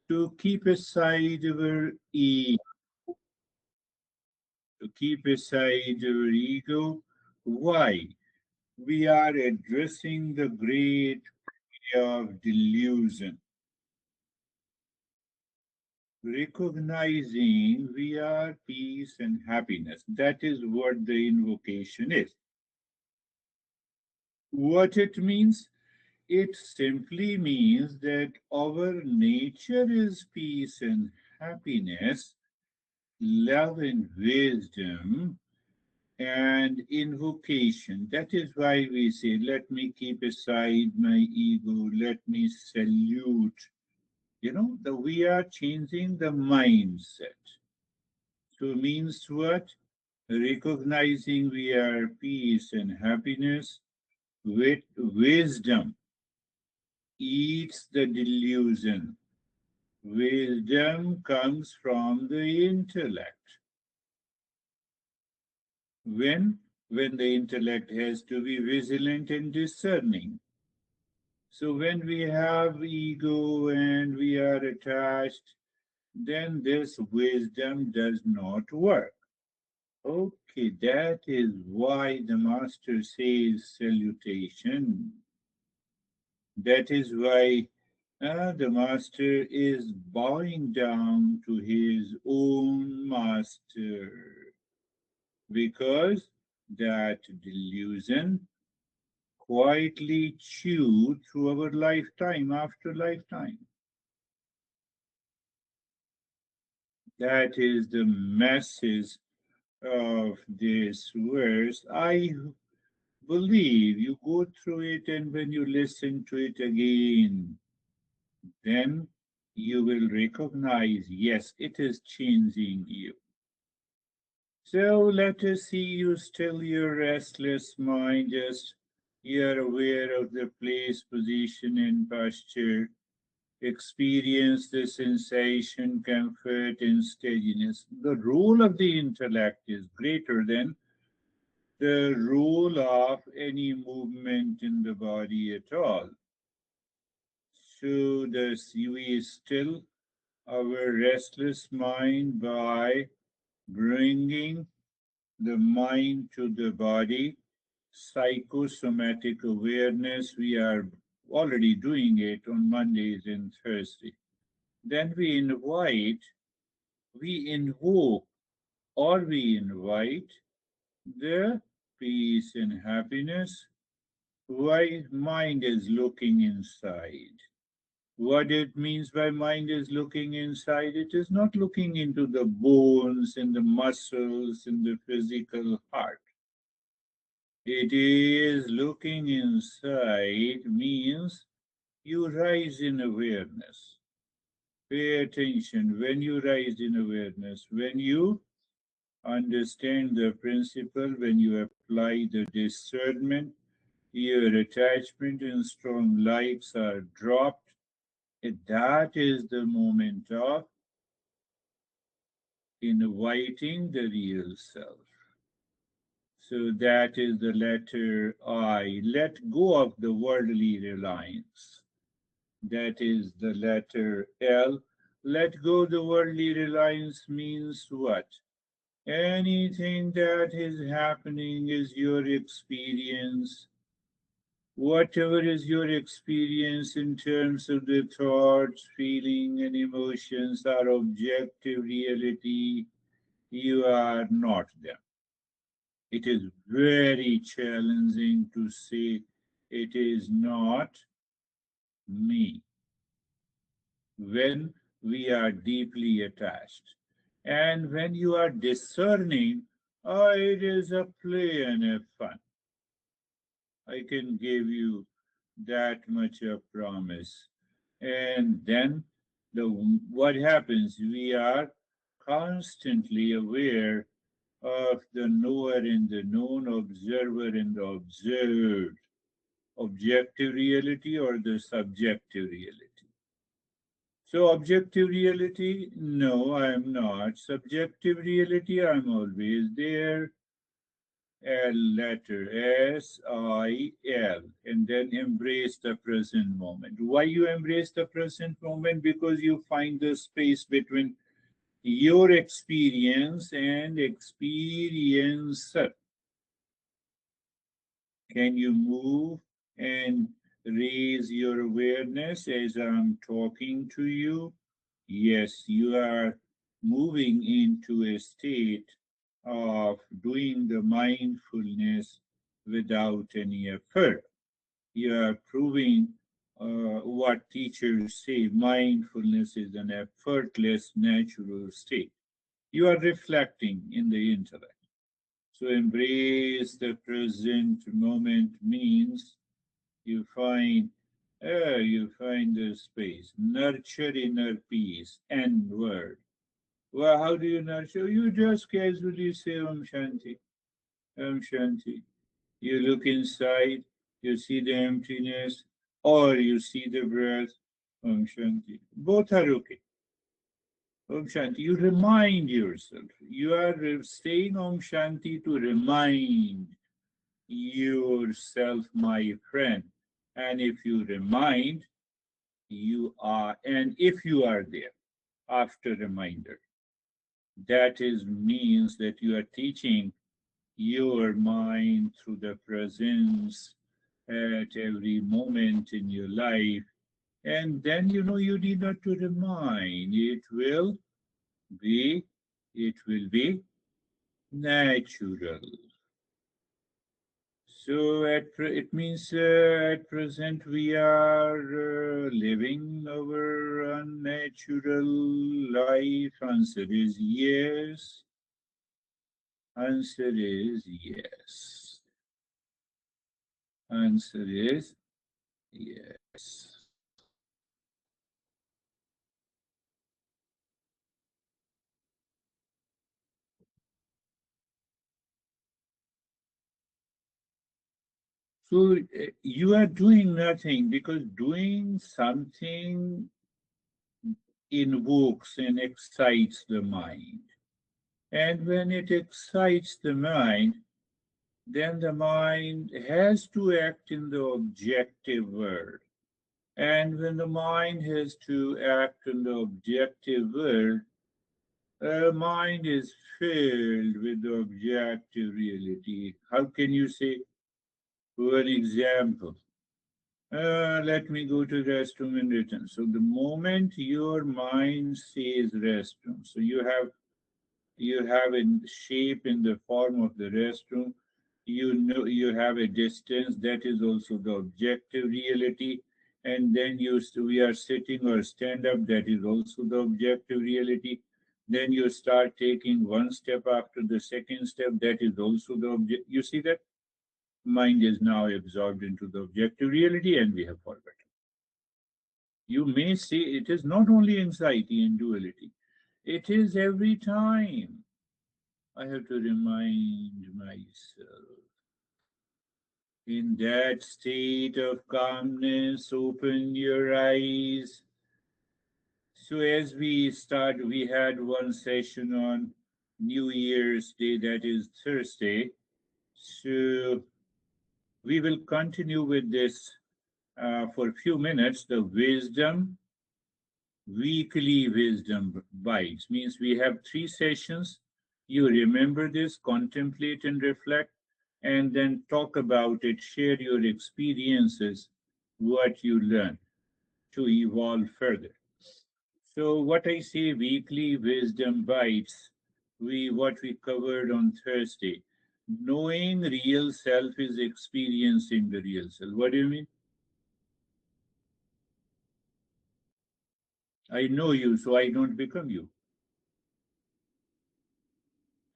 to keep aside our ego, to keep aside our ego. Why? We are addressing the great area of delusion, recognizing we are peace and happiness. That is what the invocation is. What it means? It simply means that our nature is peace and happiness, love and wisdom, and invocation. That is why we say, let me keep aside my ego, let me salute. We are changing the mindset. So means what? Recognizing we are peace and happiness with wisdom eats the delusion. Wisdom comes from the intellect. When? When the intellect has to be vigilant and discerning. So when we have ego and we are attached, then this wisdom does not work. Okay, that is why the master says salutation. That is why the master is bowing down to his own master, because that delusion quietly chewed through our lifetime after lifetime. That is the message of this verse. I believe you go through it, and when you listen to it again, then you will recognize, yes, it is changing you. So let us see you still your restless mind, just you're aware of the place, position, and posture. Experience the sensation, comfort, and steadiness. The role of the intellect is greater than the role of any movement in the body at all. So thus we still our restless mind by bringing the mind to the body, psychosomatic awareness. We are already doing it on Mondays and Thursdays. Then we invoke, or we invite the peace and happiness while mind is looking inside. What it means by mind is looking inside, it is not looking into the bones and the muscles and the physical heart. It is looking inside, means you rise in awareness. Pay attention when you rise in awareness, when you understand the principle, when you apply the discernment, your attachment and strong likes are dropped. That is the moment of inviting the real self. So that is the letter I. Let go of the worldly reliance. That is the letter L. Let go the worldly reliance means what? Anything that is happening is your experience. Whatever is your experience in terms of the thoughts, feeling, and emotions are objective reality. You are not them. It is very challenging to say it is not me when we are deeply attached. And when you are discerning, oh, it is a play and a fun. I can give you that much of promise. And then what happens? We are constantly aware of the knower and the known, observer and the observed, objective reality or the subjective reality. So, objective reality, no, I am not. Subjective reality, I'm always there. L letter, SIL, and then embrace the present moment. Why you embrace the present moment? Because you find the space between your experience and experiencer. Can you move and raise your awareness as I'm talking to you? Yes, you are moving into a state of doing the mindfulness without any effort. You are proving what teachers say mindfulness is an effortless, natural state. You are reflecting in the intellect. So, embrace the present moment means you find the space, nurture inner peace, and word. Well, how do you nurture? You just casually say Om Shanti, Om Shanti. You look inside, you see the emptiness, or you see the breath, Om Shanti. Both are okay. Om Shanti. You remind yourself. You are saying Om Shanti to remind yourself, my friend. And if you remind, and if you are there after reminder, that is means that you are teaching your mind through the presence at every moment in your life. And then you need not to remind. Be, it will be natural. So it means at present we are living our unnatural life. Answer is yes. Answer is yes. Answer is yes. So you are doing nothing because doing something invokes and excites the mind. And when it excites the mind, then the mind has to act in the objective world. And when the mind has to act in the objective world, the mind is filled with the objective reality. How can you say? For an example, let me go to restroom in return. So the moment your mind says restroom, so you have a shape in the form of the restroom. You know you have a distance that is also the objective reality. And then we are sitting or stand up, that is also the objective reality. Then you start taking one step after the second step, that is also the object. You see that mind is now absorbed into the objective reality, and we have forgotten. You may say it is not only anxiety and duality, it is every time. I have to remind myself. In that state of calmness, open your eyes. So, as we start, we had one session on New Year's Day, that is Thursday. So, we will continue with this for a few minutes. The weekly wisdom bites means we have 3 sessions. You remember this, contemplate and reflect, and then talk about it, share your experiences, what you learn to evolve further. So, what I say, weekly wisdom bites, what we covered on Thursday. Knowing real self is experiencing the real self. What do you mean? I know you, so I don't become you.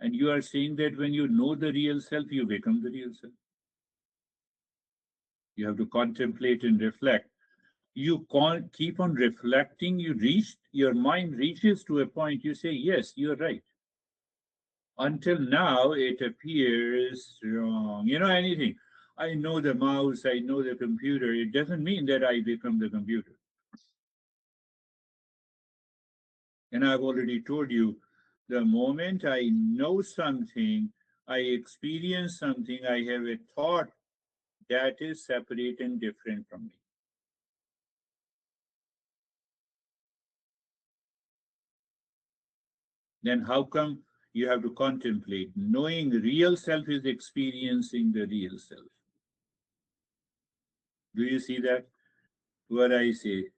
And you are saying that when you know the real self, you become the real self. You have to contemplate and reflect. You can't keep on reflecting. Your mind reaches to a point, you say, yes, you're right. Until now, it appears wrong. Anything. I know the mouse, I know the computer. It doesn't mean that I become the computer. And I've already told you, the moment I know something, I experience something, I have a thought that is separate and different from me. Then how come you have to contemplate? Knowing real self is experiencing the real self. Do you see that? What I say?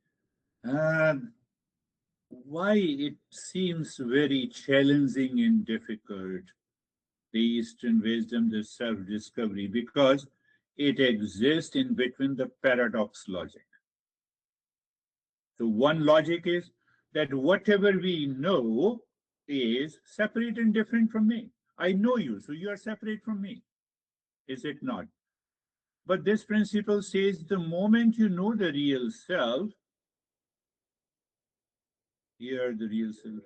Why it seems very challenging and difficult, the Eastern wisdom, the self discovery, because it exists in between the paradox logic. So, one logic is that whatever we know is separate and different from me. I know you, so you are separate from me. Is it not? But this principle says the moment you know the real self, you are the real self.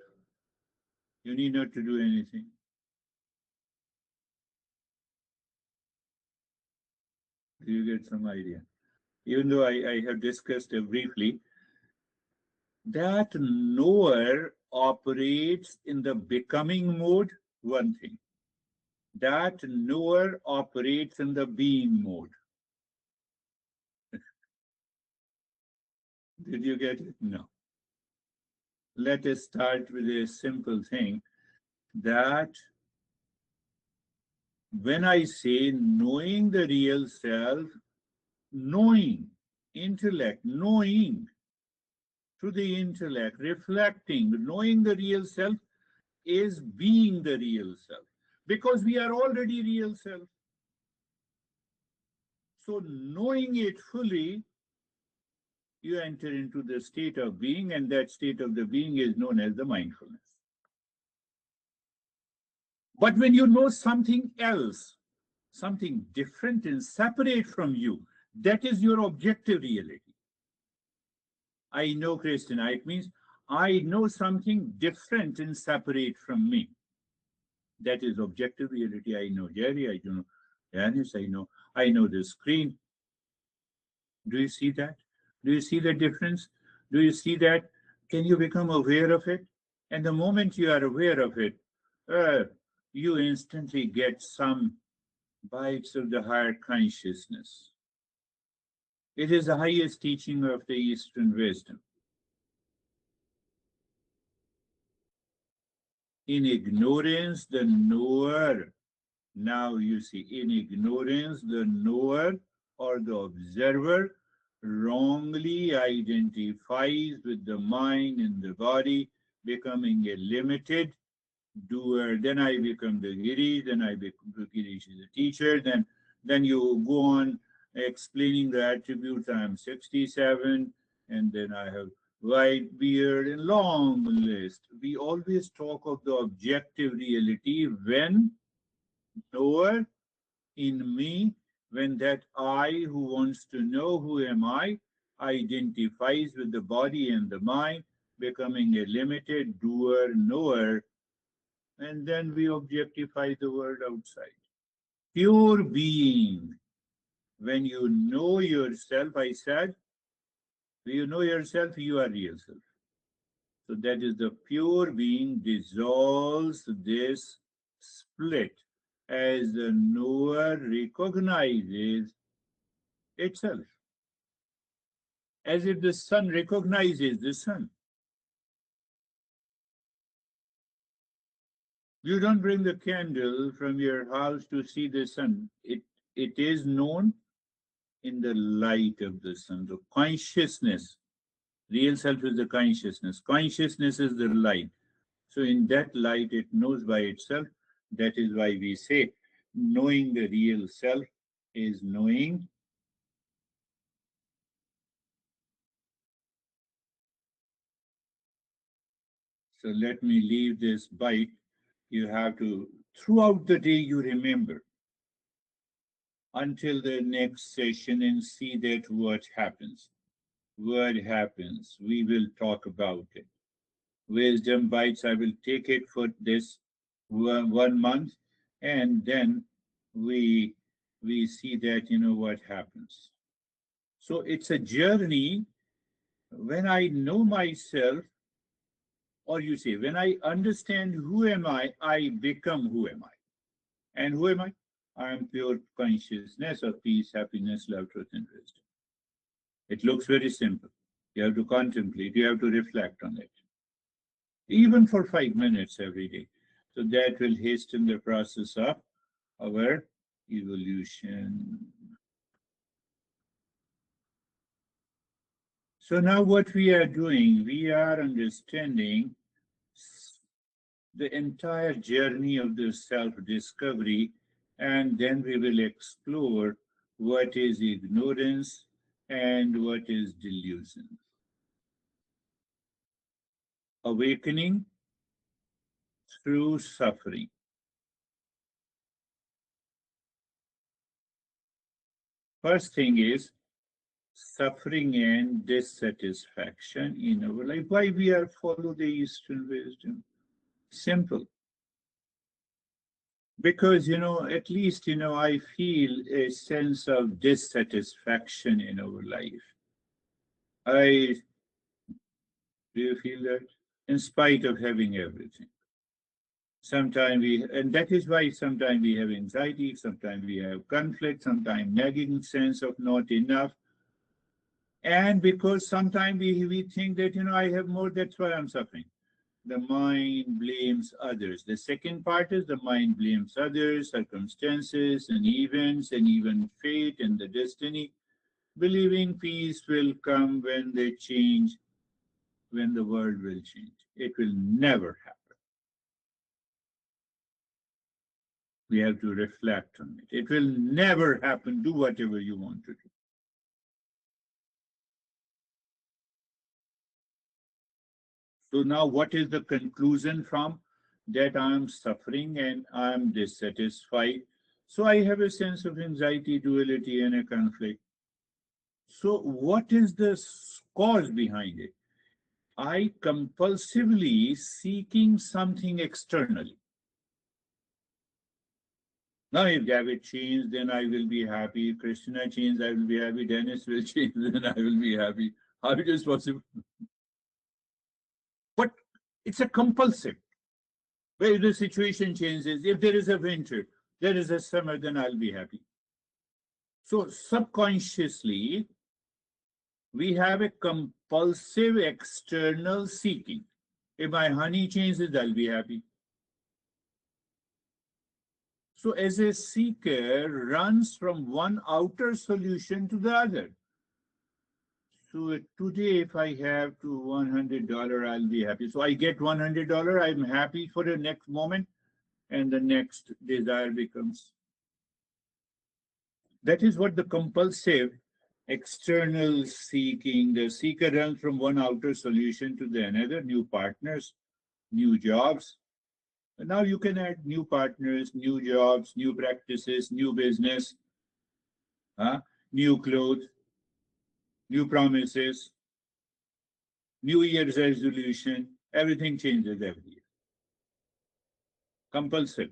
You need not to do anything. Do you get some idea? Even though I have discussed it briefly, that knower operates in the becoming mode, one thing. That knower operates in the being mode. Did you get it? No. Let us start with a simple thing that when I say knowing the real self, knowing, intellect, knowing through the intellect, reflecting, knowing the real self is being the real self because we are already real self. So, knowing it fully, you enter into the state of being, and that state of the being is known as the mindfulness. But when you know something else, something different and separate from you, that is your objective reality. I know Christina, it means I know something different and separate from me. That is objective reality. I know Jerry, I know Janice, I know the screen. Do you see that? Do you see the difference? Do you see that? Can you become aware of it? And the moment you are aware of it, uh, you instantly get some bites of the higher consciousness. It is the highest teaching of the Eastern wisdom. In ignorance, the knower. Now you see, in ignorance, the knower or the observer wrongly identifies with the mind and the body, becoming a limited doer. Then I become the Girish, then I become the Girish is a teacher, then you go on explaining the attributes. I am 67, and then I have white beard and long list. We always talk of the objective reality when knower in me, when that I who wants to know who am I identifies with the body and the mind, becoming a limited doer, knower, and then we objectify the world outside. Pure being. When you know yourself, I said, when you know yourself, you are real self. So that is the pure being dissolves this split as the knower recognizes itself, as if the sun recognizes the sun. You don't bring the candle from your house to see the sun. It is known in the light of the sun. The consciousness, real self is the consciousness. Consciousness is the light. So in that light, it knows by itself. That is why we say knowing the real self is knowing. So let me leave this bite. You have to, throughout the day, you remember until the next session and see that what happens. What happens? We will talk about it. Wisdom bites, I will take it for this 1 month, and then we we see that what happens. So it's a journey. When I know myself, or you say, when I understand who am I become who am I. And who am I? I am pure consciousness of peace, happiness, love, truth, and wisdom. It looks very simple. You have to contemplate, you have to reflect on it, even for 5 minutes every day. So that will hasten the process of our evolution. So now what we are doing, we are understanding the entire journey of the self-discovery, and then we will explore what is ignorance and what is delusion. Awakening through suffering. First thing is suffering and dissatisfaction in our life. Why we are follow the Eastern wisdom? Simple. Because, at least, I feel a sense of dissatisfaction in our life. Do you feel that? In spite of having everything. And that is why sometimes we have anxiety, sometimes we have conflict, sometimes nagging sense of not enough. And because sometimes we think that, I have more, that's why I'm suffering. The mind blames others. The second part is the mind blames others, circumstances, and events, and even fate and the destiny, believing peace will come when they change, when the world will change. It will never happen. We have to reflect on it. It will never happen. Do whatever you want to do. So now what is the conclusion from that? I am suffering and I am dissatisfied. So I have a sense of anxiety, duality, and a conflict. So what is the cause behind it? I compulsively seeking something externally. Now, if David changes, then I will be happy. If Krishna changes, I will be happy. Dennis will change, then I will be happy. How it is possible? But it's a compulsive. Where the situation changes, if there is a winter, there is a summer, then I'll be happy. So subconsciously, we have a compulsive external seeking. If my honey changes, I'll be happy. So as a seeker runs from one outer solution to the other. So today, if I have to $100, I'll be happy. So I get $100, I'm happy for the next moment, and the next desire becomes. That is what the compulsive external seeking, the seeker runs from one outer solution to the another, new partners, new jobs. And now you can add new partners, new jobs, new practices, new business, new clothes, new promises, New Year's resolution. Everything changes every year. Compulsive.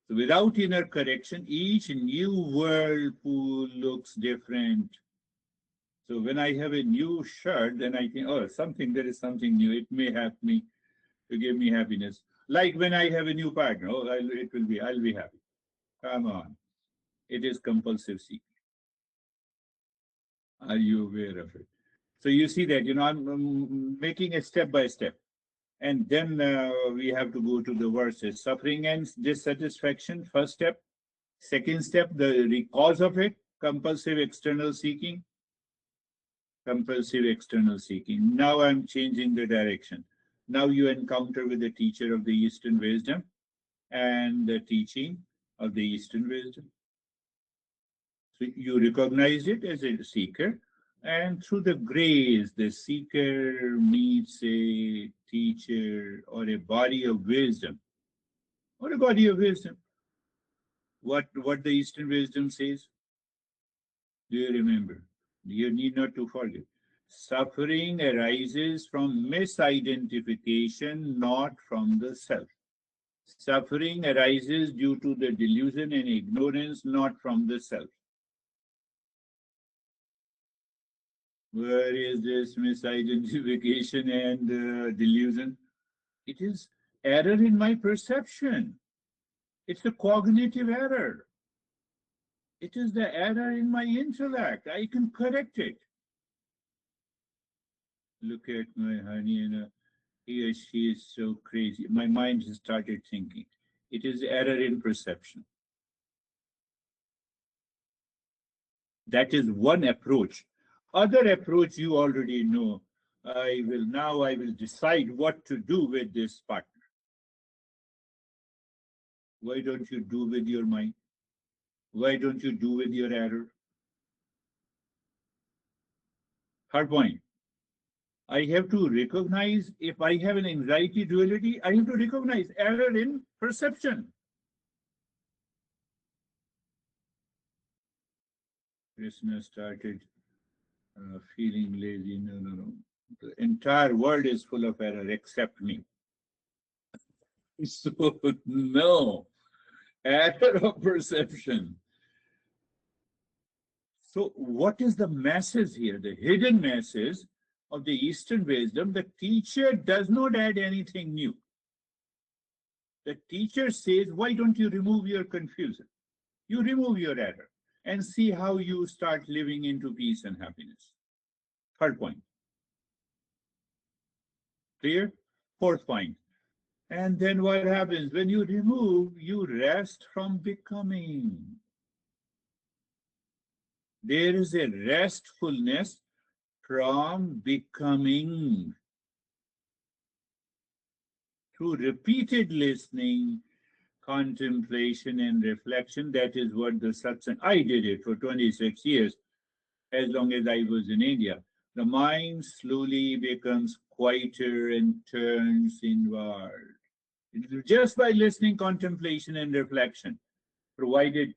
So without inner correction, each new whirlpool looks different. So when I have a new shirt, then I think, oh, there is something new. It may help me to give me happiness. Like when I have a new partner, I'll be happy. Come on. It is compulsive seeking. Are you aware of it? So you see that, I'm making a step by step. And then we have to go to the verses. Suffering and dissatisfaction, first step. Second step, the cause of it, compulsive external seeking. Compulsive external seeking. Now I'm changing the direction. Now you encounter with the teacher of the Eastern wisdom and the teaching of the Eastern wisdom. So you recognize it as a seeker, and through the grace, the seeker meets a teacher or a body of wisdom. Or a body of wisdom. What the Eastern wisdom says? Do you remember? You need not to forget. Suffering arises from misidentification, not from the self. Suffering arises due to the delusion and ignorance, not from the self. Where is this misidentification and delusion? It is error in my perception. It's a cognitive error. It is the error in my intellect. I can correct it. Look at my honey, he or she is so crazy. My mind has started thinking. It is error in perception. That is one approach. Other approach you already know. I will decide what to do with this partner. Why don't you do with your mind? Why don't you do with your error? Hard point. I have to recognize if I have an anxiety duality, I have to recognize error in perception. Krishna started feeling lazy. No. The entire world is full of error except me. So, no, error of perception. So, what is the message here? The hidden message of the Eastern wisdom, the teacher does not add anything new. The teacher says, why don't you remove your confusion? You remove your error and see how you start living into peace and happiness. Third point. Clear? Fourth point. And then what happens? When you remove, you rest from becoming. There is a restfulness from becoming. Through repeated listening, contemplation, and reflection, that is what the satsang. I did it for 26 years, as long as I was in India. The mind slowly becomes quieter and turns inward. Just by listening, contemplation, and reflection, provided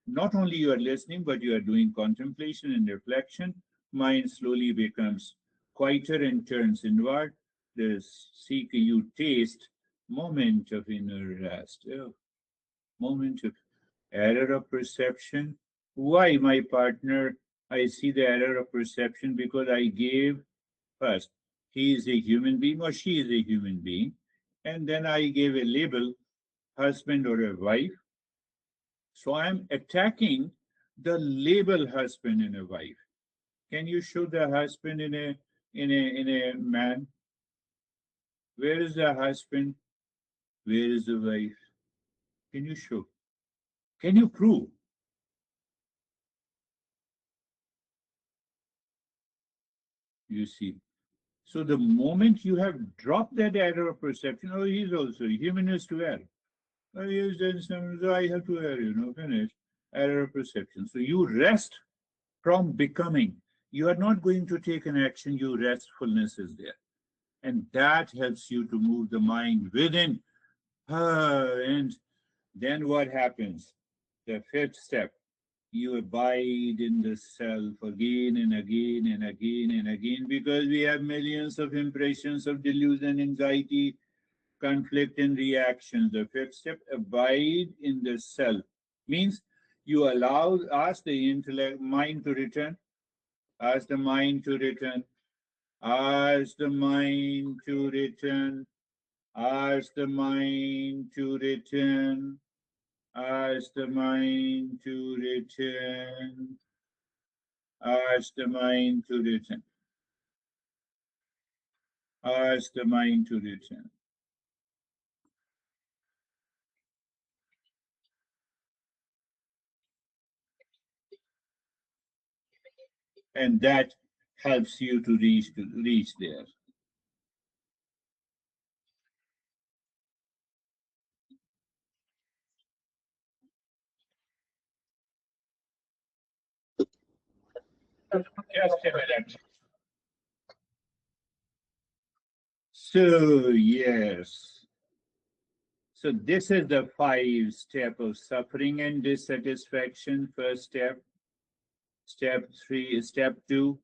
not only you are listening, but you are doing contemplation and reflection, mind slowly becomes quieter and turns inward. The seek you taste moment of inner rest, moment of error of perception. Why, my partner? I see the error of perception because I gave first, he is a human being or she is a human being, and then I gave a label, husband or a wife. So I'm attacking the label husband and a wife. Can you show the husband in a man? Where is the husband? Where is the wife? Can you show? Can you prove? You see. So the moment you have dropped that error of perception, oh, he's also human is to err. Oh, he's done some, so I have to err, finish. Error of perception. So you rest from becoming. You are not going to take an action, your restfulness is there. And that helps you to move the mind within. And then what happens? The fifth step, you abide in the self again and again and again and again because we have millions of impressions of delusion, anxiety, conflict, and reactions. The fifth step, abide in the self, means you ask the intellect, mind to return, ask the mind to return, ask the mind to return, ask the mind to return, ask the mind to return, ask the mind to return, ask the mind to return. And that helps you to reach there. Just a minute. So yes. So this is the 5 step of suffering and dissatisfaction. First step. Step 3, step 2.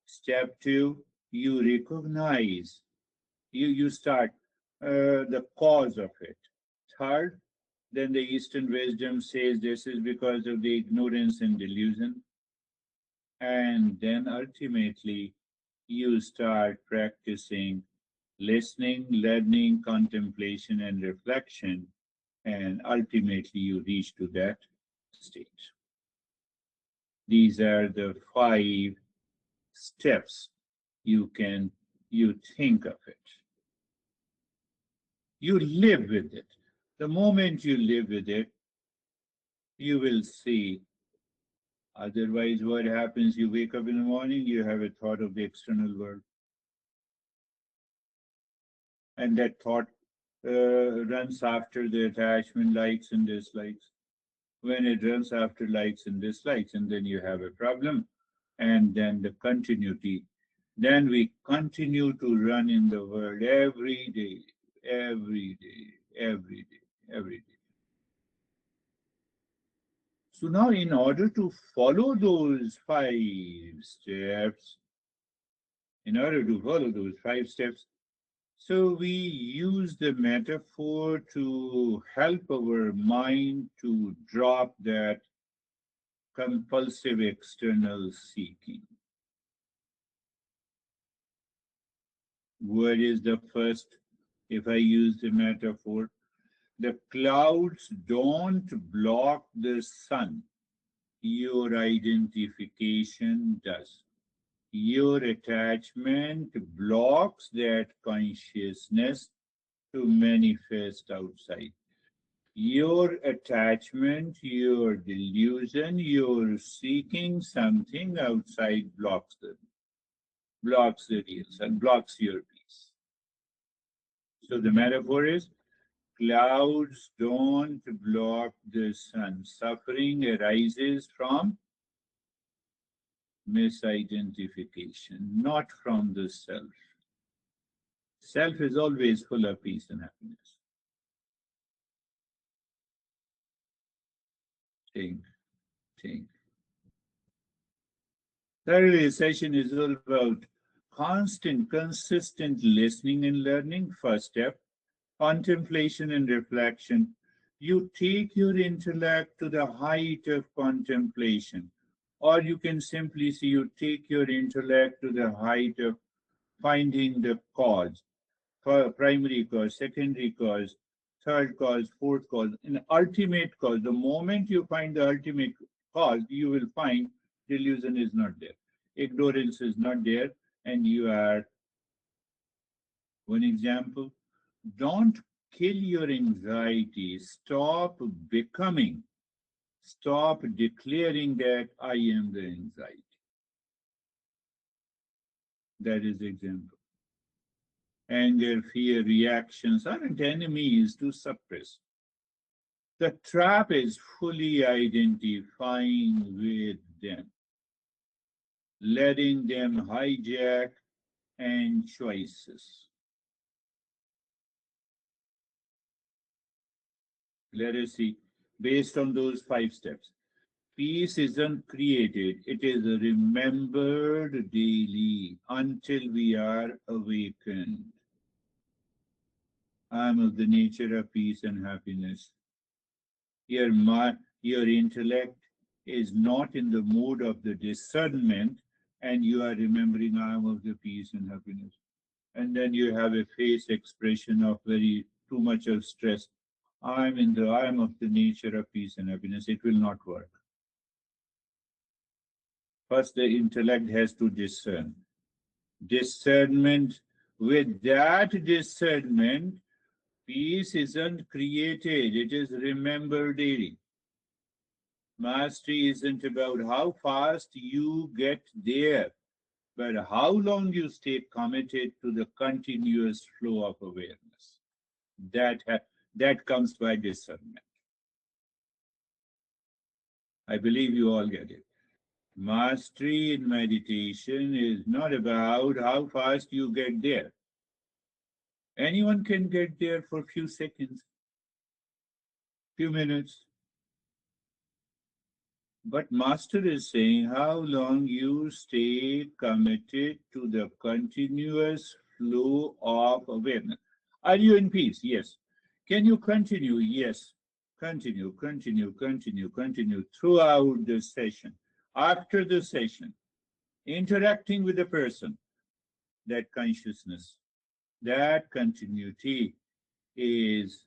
Step 2, you recognize. You start the cause of it. Third, then the Eastern wisdom says this is because of the ignorance and delusion. And then ultimately, you start practicing listening, learning, contemplation, and reflection. and ultimately you reach to that state. These are the 5 steps you think of it. You live with it. The moment you live with it, you will see. Otherwise, what happens? You wake up in the morning, you have a thought of the external world, and that thought runs after the attachment, likes and dislikes. When it runs after likes and dislikes, and then you have a problem, and then the continuity. Then we continue to run in the world every day, every day, every day, every day. So now, in order to follow those 5 steps, in order to follow those 5 steps, so we use the metaphor to help our mind to drop that compulsive external seeking. What is the first? If I use the metaphor, the clouds don't block the sun, your identification does. Your attachment blocks that consciousness to manifest outside. Your attachment, your delusion, your seeking something outside blocks the real sun, blocks your peace. So the metaphor is clouds don't block the sun. Suffering arises from misidentification, not from the self. Self is always full of peace and happiness. Think, think. Thirdly, session is all about constant, consistent listening and learning. First step, contemplation and reflection. You take your intellect to the height of contemplation, or you can simply see you take your intellect to the height of finding the cause, primary cause, secondary cause, third cause, fourth cause, an ultimate cause. The moment you find the ultimate cause, you will find delusion is not there, ignorance is not there, and you are. One example, don't kill your anxiety. Stop becoming, stop declaring that I am the anxiety. That is the example. Anger, fear, reactions aren't enemies to suppress. The trap is fully identifying with them, letting them hijack and choices. Let us see, based on those 5 steps. Peace isn't created, it is remembered daily until we are awakened. I am of the nature of peace and happiness. Your intellect is not in the mode of the discernment, and you are remembering I am of the peace and happiness. And then you have a face expression of very too much of stress. I am of the nature of peace and happiness. It will not work. First, the intellect has to discern. Discernment, with that discernment, peace isn't created, it is remembered daily. Mastery isn't about how fast you get there, but how long you stay committed to the continuous flow of awareness. That comes by discernment. I believe you all get it. Mastery in meditation is not about how fast you get there. Anyone can get there for a few seconds, few minutes. But Master is saying how long you stay committed to the continuous flow of awareness. Are you in peace? Yes. Can you continue? Yes. Continue, continue, continue, continue throughout the session. After the session, interacting with the person, that consciousness, that continuity is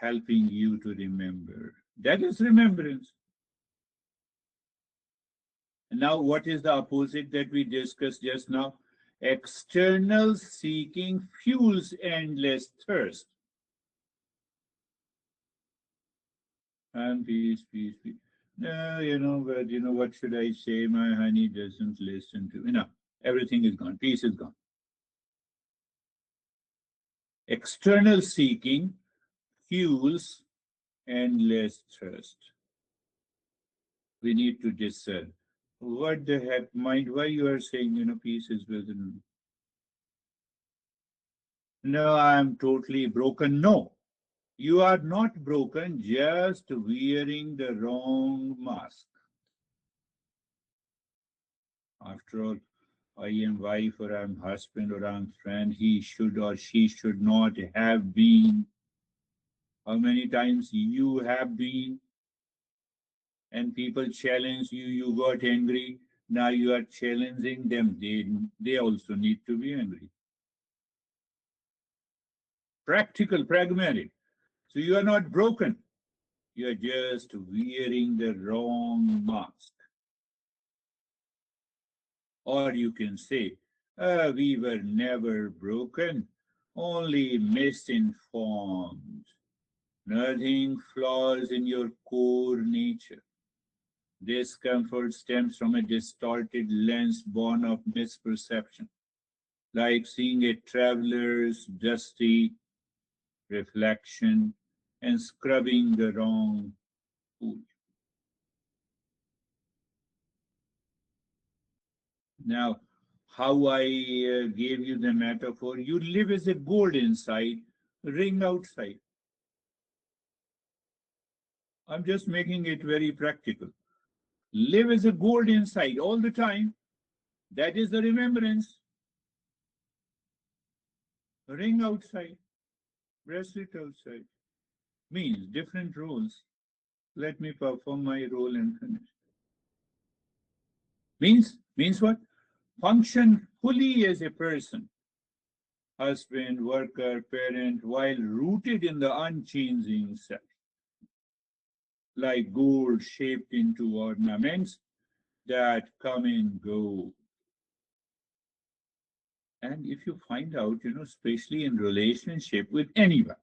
helping you to remember. That is remembrance. Now, what is the opposite that we discussed just now? External seeking fuels endless thirst. And peace, peace, peace. No, but what should I say? My honey doesn't listen to me. No, everything is gone. Peace is gone. External seeking fuels endless thirst. We need to discern. What the heck, mind? Why you are saying, peace is within? No, I am totally broken. No, you are not broken, just wearing the wrong mask. After all, I am wife or I'm husband or I'm friend, he should or she should not have been. How many times you have been and people challenge you, you got angry. Now you are challenging them. They also need to be angry. Practical, pragmatic. So you are not broken. You are just wearing the wrong mask. Or you can say, we were never broken, only misinformed. Nothing flaws in your core nature. Discomfort stems from a distorted lens born of misperception, like seeing a traveler's dusty reflection and scrubbing the wrong pool. Now, how I gave you the metaphor, you live as a gold inside, ring outside. I'm just making it very practical. Live as a gold inside all the time. That is the remembrance. Ring outside, bracelet outside. Means different roles. Let me perform my role and finish. Means what? Function fully as a person, husband, worker, parent, while rooted in the unchanging self, like gold shaped into ornaments that come and go. And if you find out, especially in relationship with anyone,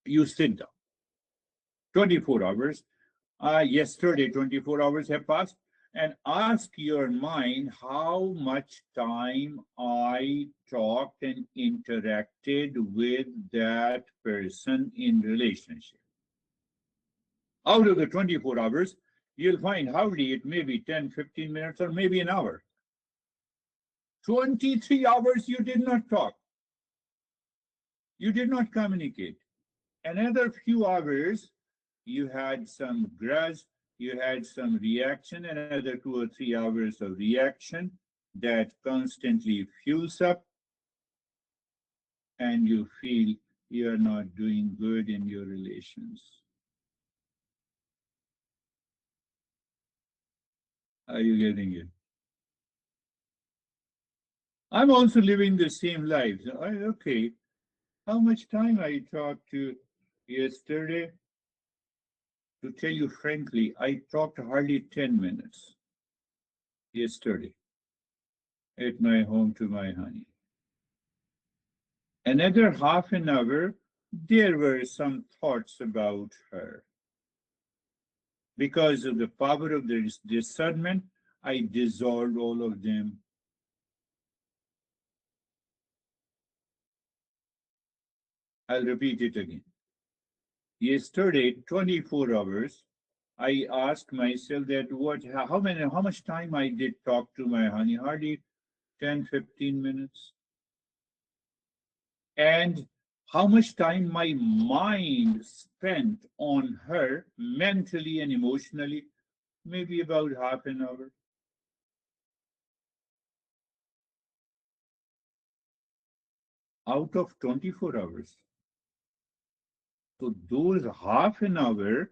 you sit down 24 hours. Yesterday, 24 hours have passed, and ask your mind how much time I talked and interacted with that person in relationship. Out of the 24 hours, you'll find hardly it may be 10, 15 minutes, or maybe an hour. 23 hours you did not talk. You did not communicate. Another few hours, you had some grudge, you had some reaction, another 2 or 3 hours of reaction that constantly fuels up, and you feel you're not doing good in your relations. Are you getting it? I'm also living the same life. Okay, how much time I talked to yesterday? To tell you frankly, I talked hardly 10 minutes yesterday at my home to my honey. Another half an hour, there were some thoughts about her. Because of the power of the discernment, I dissolved all of them. I'll repeat it again. Yesterday, 24 hours, I asked myself that how much time I did talk to my honey, hardly 10, 15 minutes. And how much time my mind spent on her mentally and emotionally, maybe about half an hour. Out of 24 hours. So those half an hour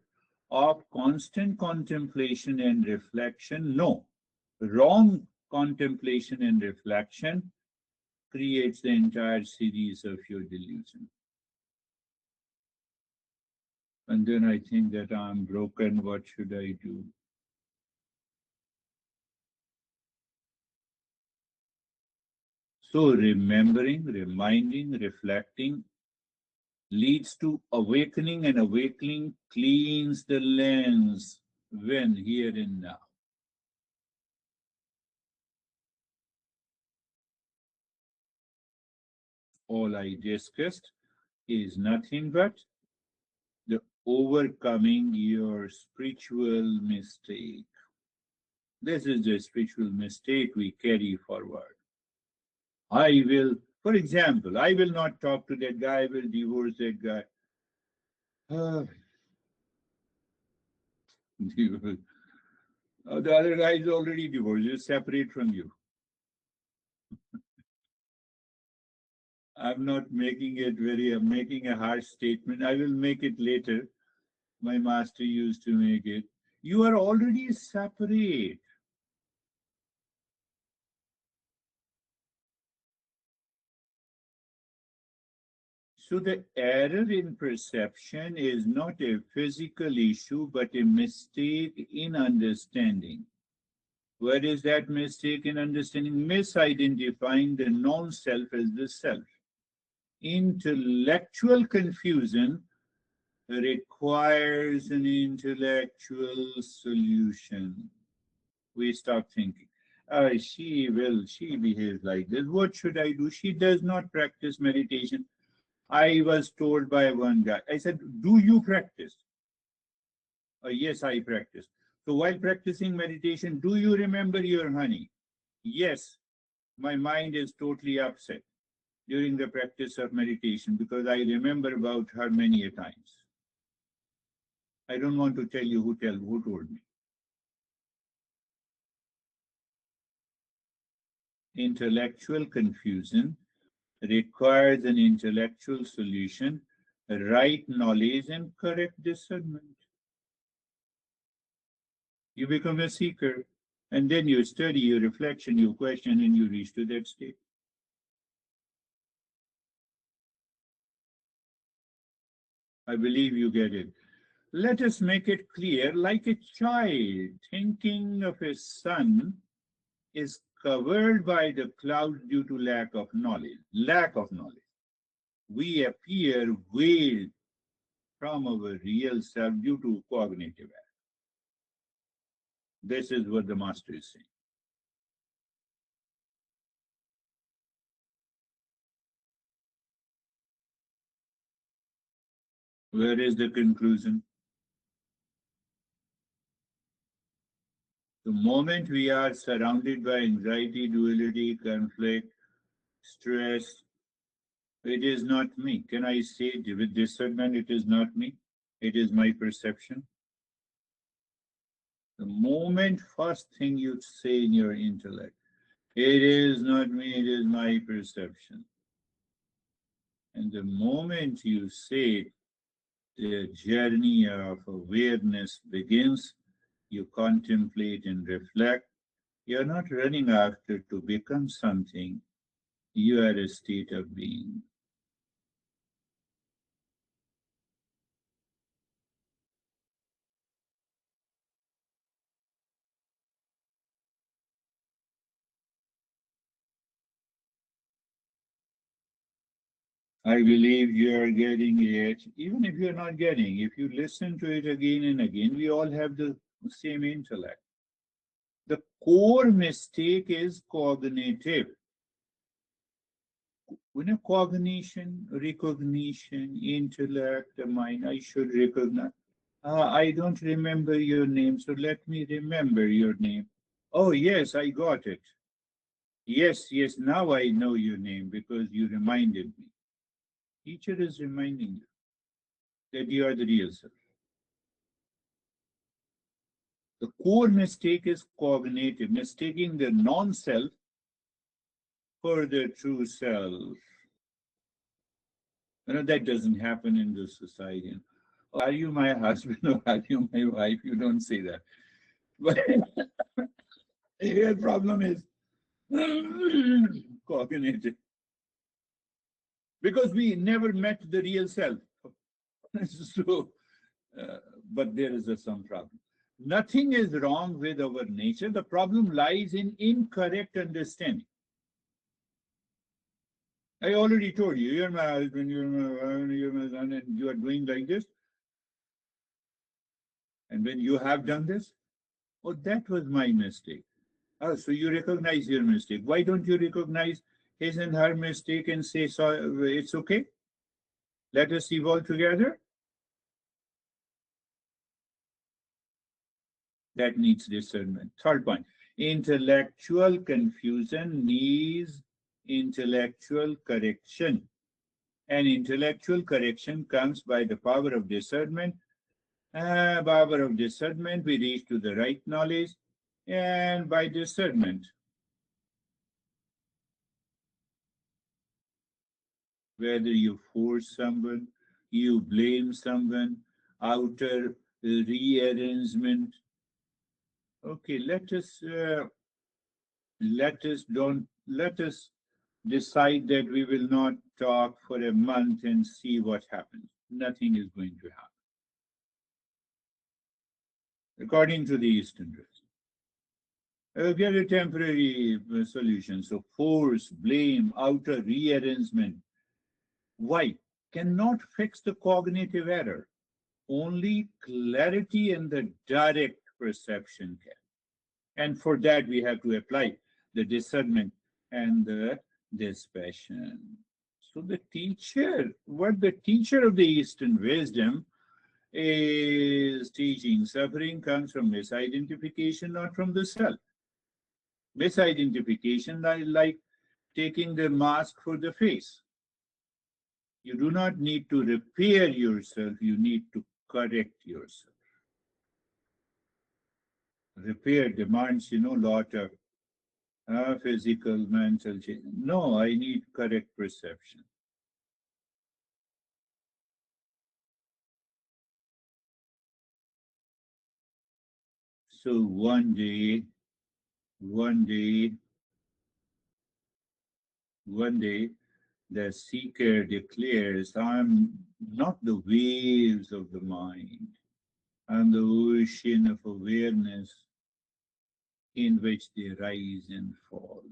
of constant contemplation and reflection, no, wrong contemplation and reflection creates the entire series of your delusion. And then I think that I'm broken. What should I do? So remembering, reminding, reflecting leads to awakening, and awakening cleans the lens when here and now. All I discussed is nothing but the overcoming your spiritual mistake. This is the spiritual mistake we carry forward. I will, for example, I will not talk to that guy, I will divorce that guy. Ah, the other guy is already divorced, he's separate from you. I'm not making it very, I'm making a harsh statement. I will make it later. My master used to make it. You are already separate. So the error in perception is not a physical issue, but a mistake in understanding. What is that mistake in understanding? Misidentifying the non-self as the self. Intellectual confusion requires an intellectual solution. We start thinking, she behaves like this. What should I do? She does not practice meditation. I was told by one guy. I said, do you practice? Yes, I practice. So while practicing meditation, do you remember your honey? Yes, my mind is totally upset during the practice of meditation because I remember about her many a times. I don't want to tell you who told me. Intellectual confusion requires an intellectual solution, right knowledge, and correct discernment. You become a seeker, and then you study, you reflection, you question, and you reach to that state. I believe you get it. Let us make it clear, like a child thinking of his son is covered by the clouds due to lack of knowledge. Lack of knowledge. We appear veiled from our real self due to cognitive error. This is what the master is saying. Where is the conclusion? The moment we are surrounded by anxiety, duality, conflict, stress, it is not me. Can I say with discernment, it is not me? It is my perception. The moment, first thing you say in your intellect, it is not me, it is my perception. And the moment you say the journey of awareness begins, you contemplate and reflect. You're not running after to become something, you are a state of being. I believe you are getting it. Even if you're not getting, if you listen to it again and again, we all have the same intellect. The core mistake is cognitive. When a cognition, recognition, intellect, the mind, I should recognize. I don't remember your name, so let me remember your name. Oh, yes, I got it. Yes, yes, now I know your name because you reminded me. Teacher is reminding you that you are the real self. The core mistake is cognitive, mistaking the non self for the true self. That doesn't happen in this society. Are you my husband or are you my wife? You don't say that. But the real problem is cognitive. Because we never met the real self. So but there is some problem. Nothing is wrong with our nature. The problem lies in incorrect understanding. I already told you, you're my husband, you're my wife, you're my son, and you are doing like this. And when you have done this, oh, that was my mistake. Oh, so you recognize your mistake. Why don't you recognize his and her mistake and say, so it's okay? Let us evolve together? That needs discernment. Third point, intellectual confusion needs intellectual correction. And intellectual correction comes by the power of discernment. Power of discernment, we reach to the right knowledge. And by discernment, whether you force someone, you blame someone, outer rearrangement. Okay, let us decide that we will not talk for a month and see what happens. Nothing is going to happen. According to the Eastern Rite, get a temporary solution. So force, blame, outer rearrangement. Why? Cannot fix the cognitive error. Only clarity and the direct perception can. And for that, we have to apply the discernment and the dispassion. So what the teacher of the Eastern wisdom is teaching, suffering comes from misidentification, not from the self. Misidentification like taking the mask for the face. You do not need to repair yourself, you need to correct yourself. Repair demands, lot of physical, mental change. No, I need correct perception. So one day, one day, the seeker declares, I'm not the waves of the mind, I'm the ocean of awareness in which they rise and fall.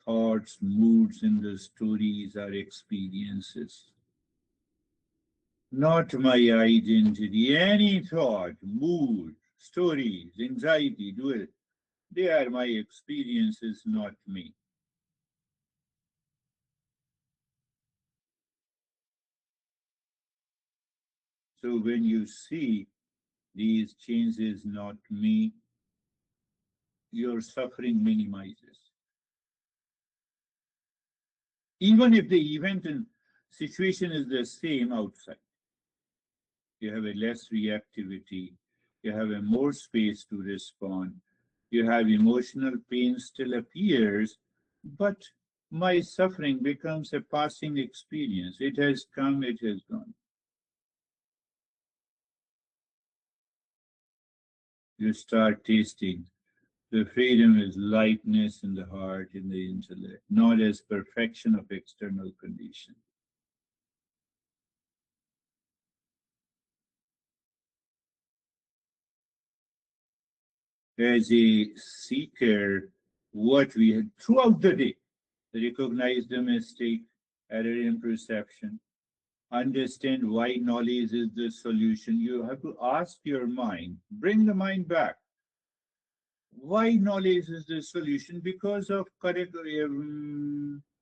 Thoughts, moods, and the stories are experiences, not my identity. Any thought, mood, stories, anxiety, dual, they are my experiences, not me. So when you see these changes, not me, your suffering minimizes. Even if the event and situation is the same outside, you have a less reactivity, you have a more space to respond, you have emotional pain still appears, but my suffering becomes a passing experience. It has come, it has gone. You start tasting the freedom is lightness in the heart, in the intellect, not as perfection of external condition. As a seeker, what we had throughout the day, recognize the mistake, error in perception, understand why knowledge is the solution. You have to ask your mind, bring the mind back. Why knowledge is the solution? Because of correct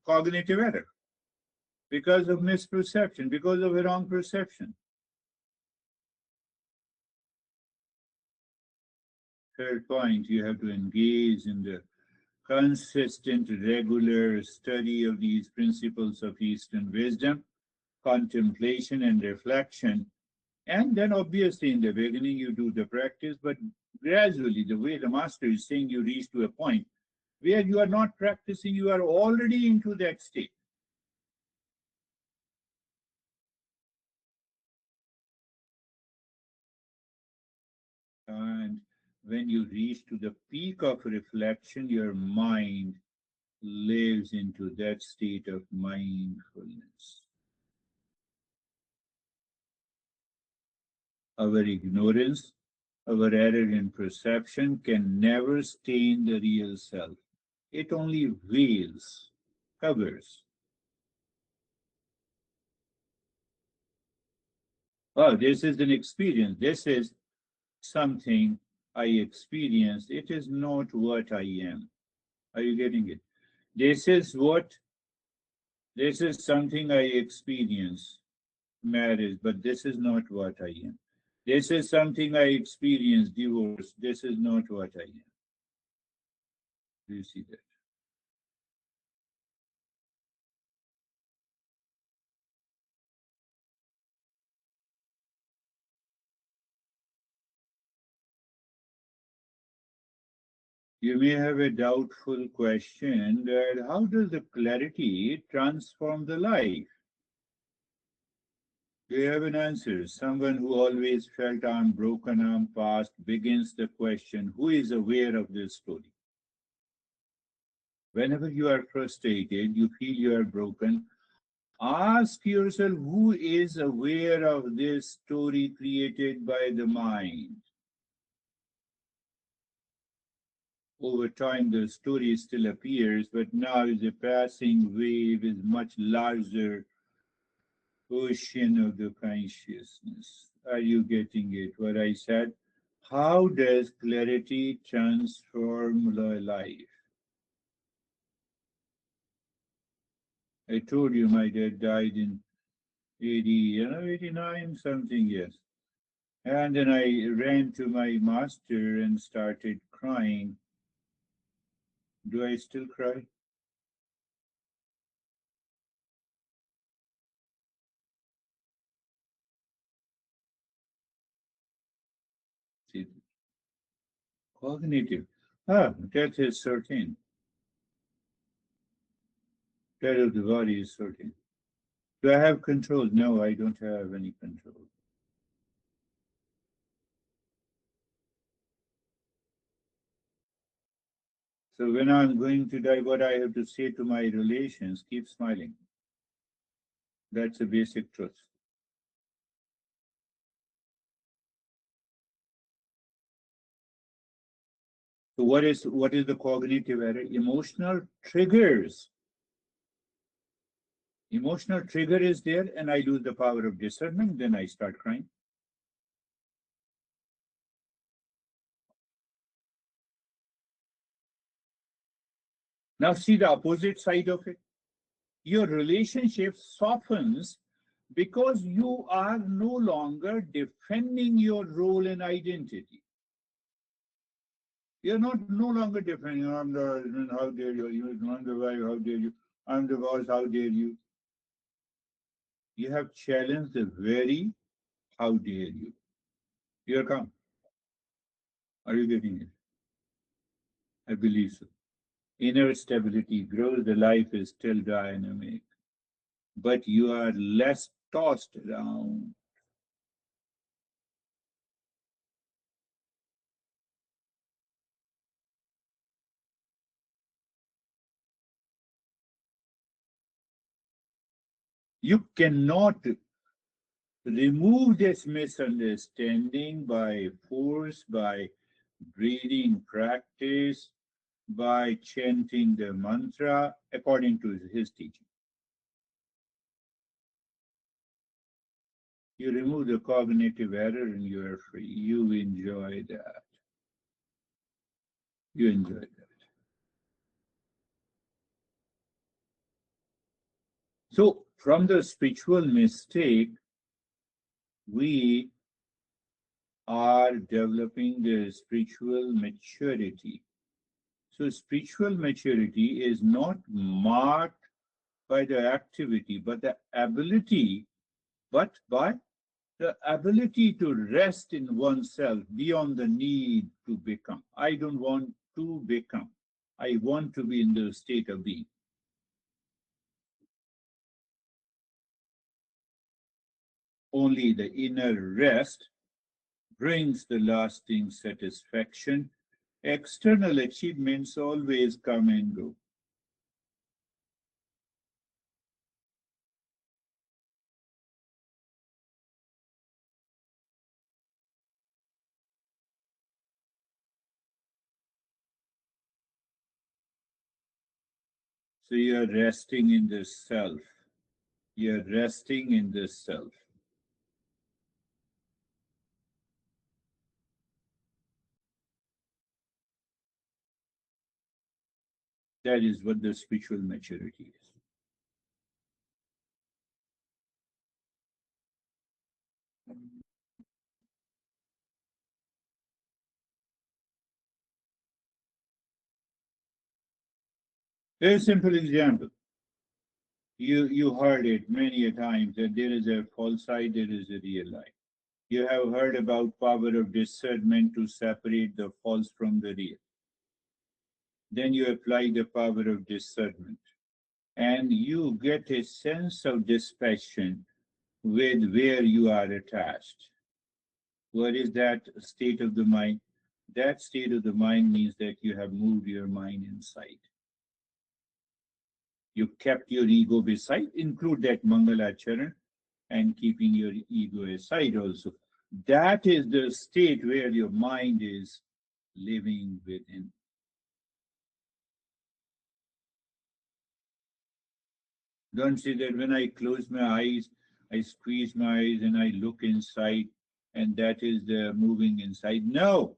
cognitive error, because of misperception, because of a wrong perception. Third point, you have to engage in the consistent, regular study of these principles of Eastern wisdom, contemplation and reflection. And then, obviously, in the beginning, you do the practice, but gradually, the way the master is saying, you reach to a point where you are not practicing, you are already into that state. And when you reach to the peak of reflection, your mind lives into that state of mindfulness. Our ignorance, our error in perception can never stain the real self. It only veils, covers. Oh, this is an experience. This is something I experienced. It is not what I am. Are you getting it? This is what, this is something I experience, marriage, but this is not what I am. This is something I experience, divorce. This is not what I am. Do you see that? You may have a doubtful question that how does the clarity transform the life? Do you have an answer? Someone who always felt I'm broken, I'm past begins the question, who is aware of this story? Whenever you are frustrated, you feel you are broken, ask yourself who is aware of this story created by the mind. Over time, the story still appears, but now is a passing wave, is much larger ocean of the consciousness. Are you getting it? What I said? How does clarity transform the life? I told you my dad died in 89 something, yes. And then I ran to my master and started crying. Do I still cry? See, cognitive. Death is certain. Death of the body is certain. Do I have control? No, I don't have any control. So when I'm going to die, what I have to say to my relations, keep smiling. That's a basic truth. So what is the cognitive error? Emotional triggers. Emotional trigger is there, and I lose the power of discernment, then I start crying. Now see the opposite side of it. Your relationship softens because you are no longer defending your role and identity. You're not no longer defending, I'm the husband, how dare you, I'm the wife, how dare you, I'm the boss, how dare you. You have challenged the very how dare you. You're calm. Are you getting it? I believe so. Inner stability grows, the life is still dynamic, but you are less tossed around. You cannot remove this misunderstanding by force, by breathing practice, by chanting the mantra according to his teaching. You remove the cognitive error and you are free. You enjoy that. You enjoy that. So, from the spiritual mistake, we are developing the spiritual maturity. So, spiritual maturity is not marked by the activity, but the ability, but by the ability to rest in oneself beyond the need to become. I don't want to become. I want to be in the state of being. Only the inner rest brings the lasting satisfaction. External achievements always come and go. So you're resting in the self. You're resting in the self. That is what the spiritual maturity is. Very simple example. You heard it many a times that there is a false side, there is a real life. You have heard about power of discernment to separate the false from the real. Then you apply the power of discernment, and you get a sense of dispassion with where you are attached. What is that state of the mind? That state of the mind means that you have moved your mind inside. You kept your ego beside, include that Mangala Charan, and keeping your ego aside also. That is the state where your mind is living within. Don't say that when I close my eyes, I squeeze my eyes and I look inside, and that is the moving inside. No,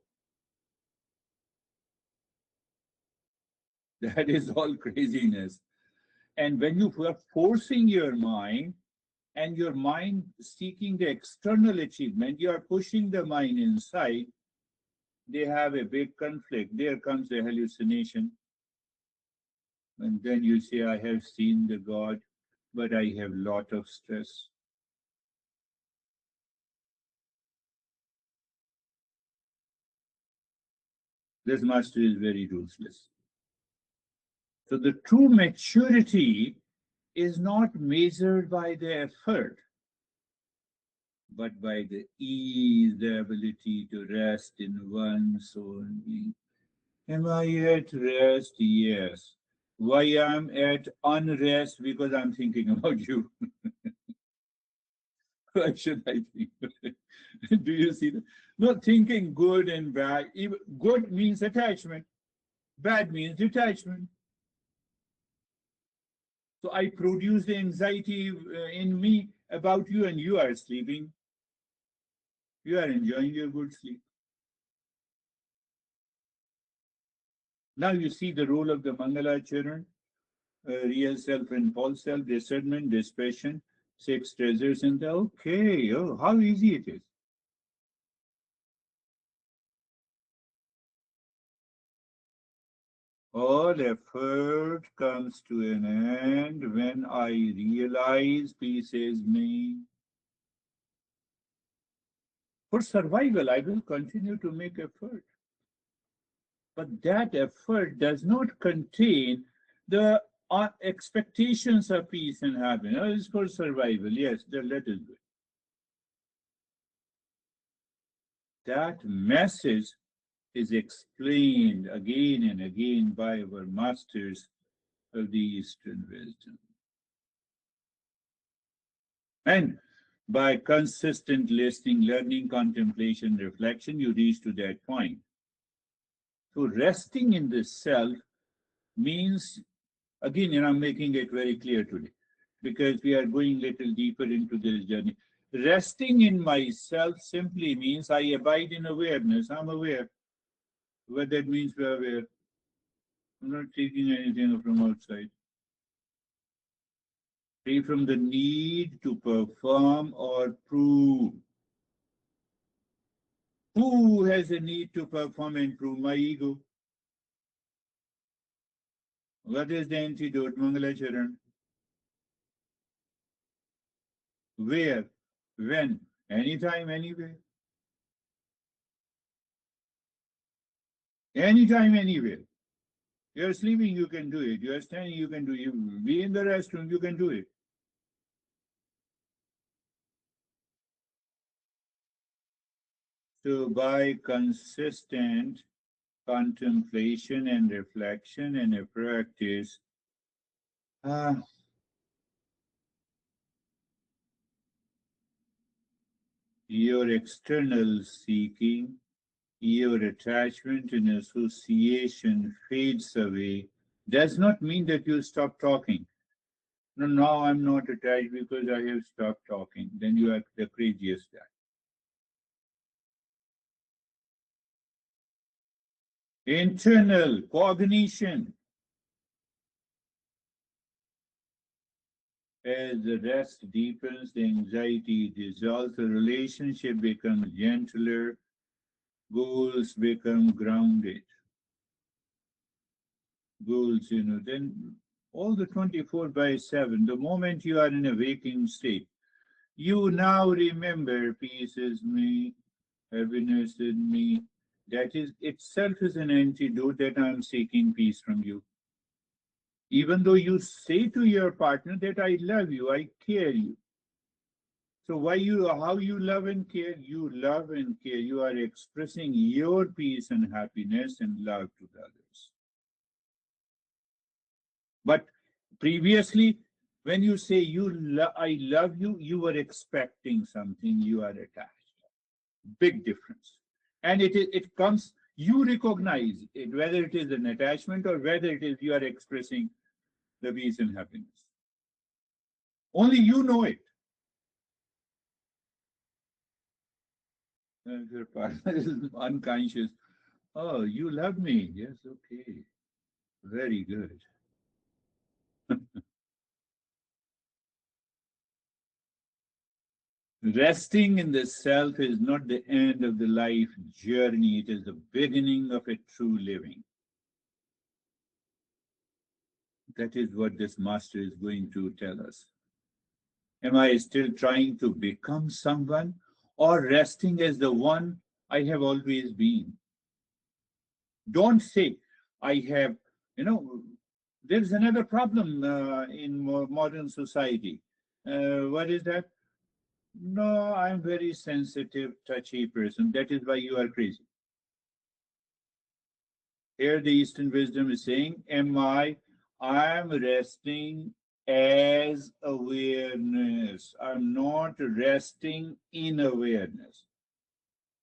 that is all craziness. And when you are forcing your mind and your mind seeking the external achievement, you are pushing the mind inside, they have a big conflict. There comes a hallucination. And then you say, I have seen the God, but I have lot of stress. This master is very ruthless. So the true maturity is not measured by the effort, but by the ease, the ability to rest in one's own being. Am I at rest? Yes. Why I'm at unrest? Because I'm thinking about you. Why should I think? Do you see that? No, thinking good and bad. Good means attachment. Bad means detachment. So I produce the anxiety in me about you, and you are sleeping. You are enjoying your good sleep. Now you see the role of the Mangala children, real self and false self, discernment, dispassion, six treasures in the. Okay, oh, how easy it is. All effort comes to an end when I realize peace is me. For survival, I will continue to make effort. But that effort does not contain the expectations of peace and happiness. Oh, it's for survival. Yes, let us do it. That message is explained again and again by our masters of the Eastern wisdom. And by consistent listening, learning, contemplation, reflection, you reach to that point. So resting in the self means, again, I'm making it very clear today because we are going a little deeper into this journey. Resting in myself simply means I abide in awareness. I'm aware. What that means, we're aware. I'm not taking anything from outside. Free from the need to perform or prove. Who has a need to perform and prove? My ego. What is the antidote, Mangalacharan? Where? When? Anytime, anywhere. Anytime, anywhere. You're sleeping, you can do it. You're standing, you can do it. You be in the restroom, you can do it. So by consistent contemplation and reflection and a practice, uh, your external seeking, your attachment and association fades away Does not mean that you stop talking. No, now I'm not attached because I have stopped talking. Then you are the craziest guy. Internal cognition. As the rest deepens, the anxiety dissolves, the relationship becomes gentler, goals become grounded. Goals, then all the 24 by 7, the moment you are in a waking state, you now remember peace is me, happiness in me. That is itself is an antidote that I am seeking peace from you. Even though you say to your partner that I love you, I care you. So how you love and care? You love and care. You are expressing your peace and happiness and love to the others. But previously, when you say I love you, you were expecting something. You are attached. Big difference. And it comes. You recognize it, whether it is an attachment or whether it is you are expressing the peace and happiness. Only you know it. If your partner is unconscious, oh, you love me. Yes, okay. Very good. Resting in the self is not the end of the life journey, it is the beginning of a true living. That is what this master is going to tell us. Am I still trying to become someone or resting as the one I have always been? Don't say, I have, there's another problem in modern society. What is that? No, I'm very sensitive, touchy person. That is why you are crazy. Here the Eastern wisdom is saying, I'm resting as awareness. I'm not resting in awareness.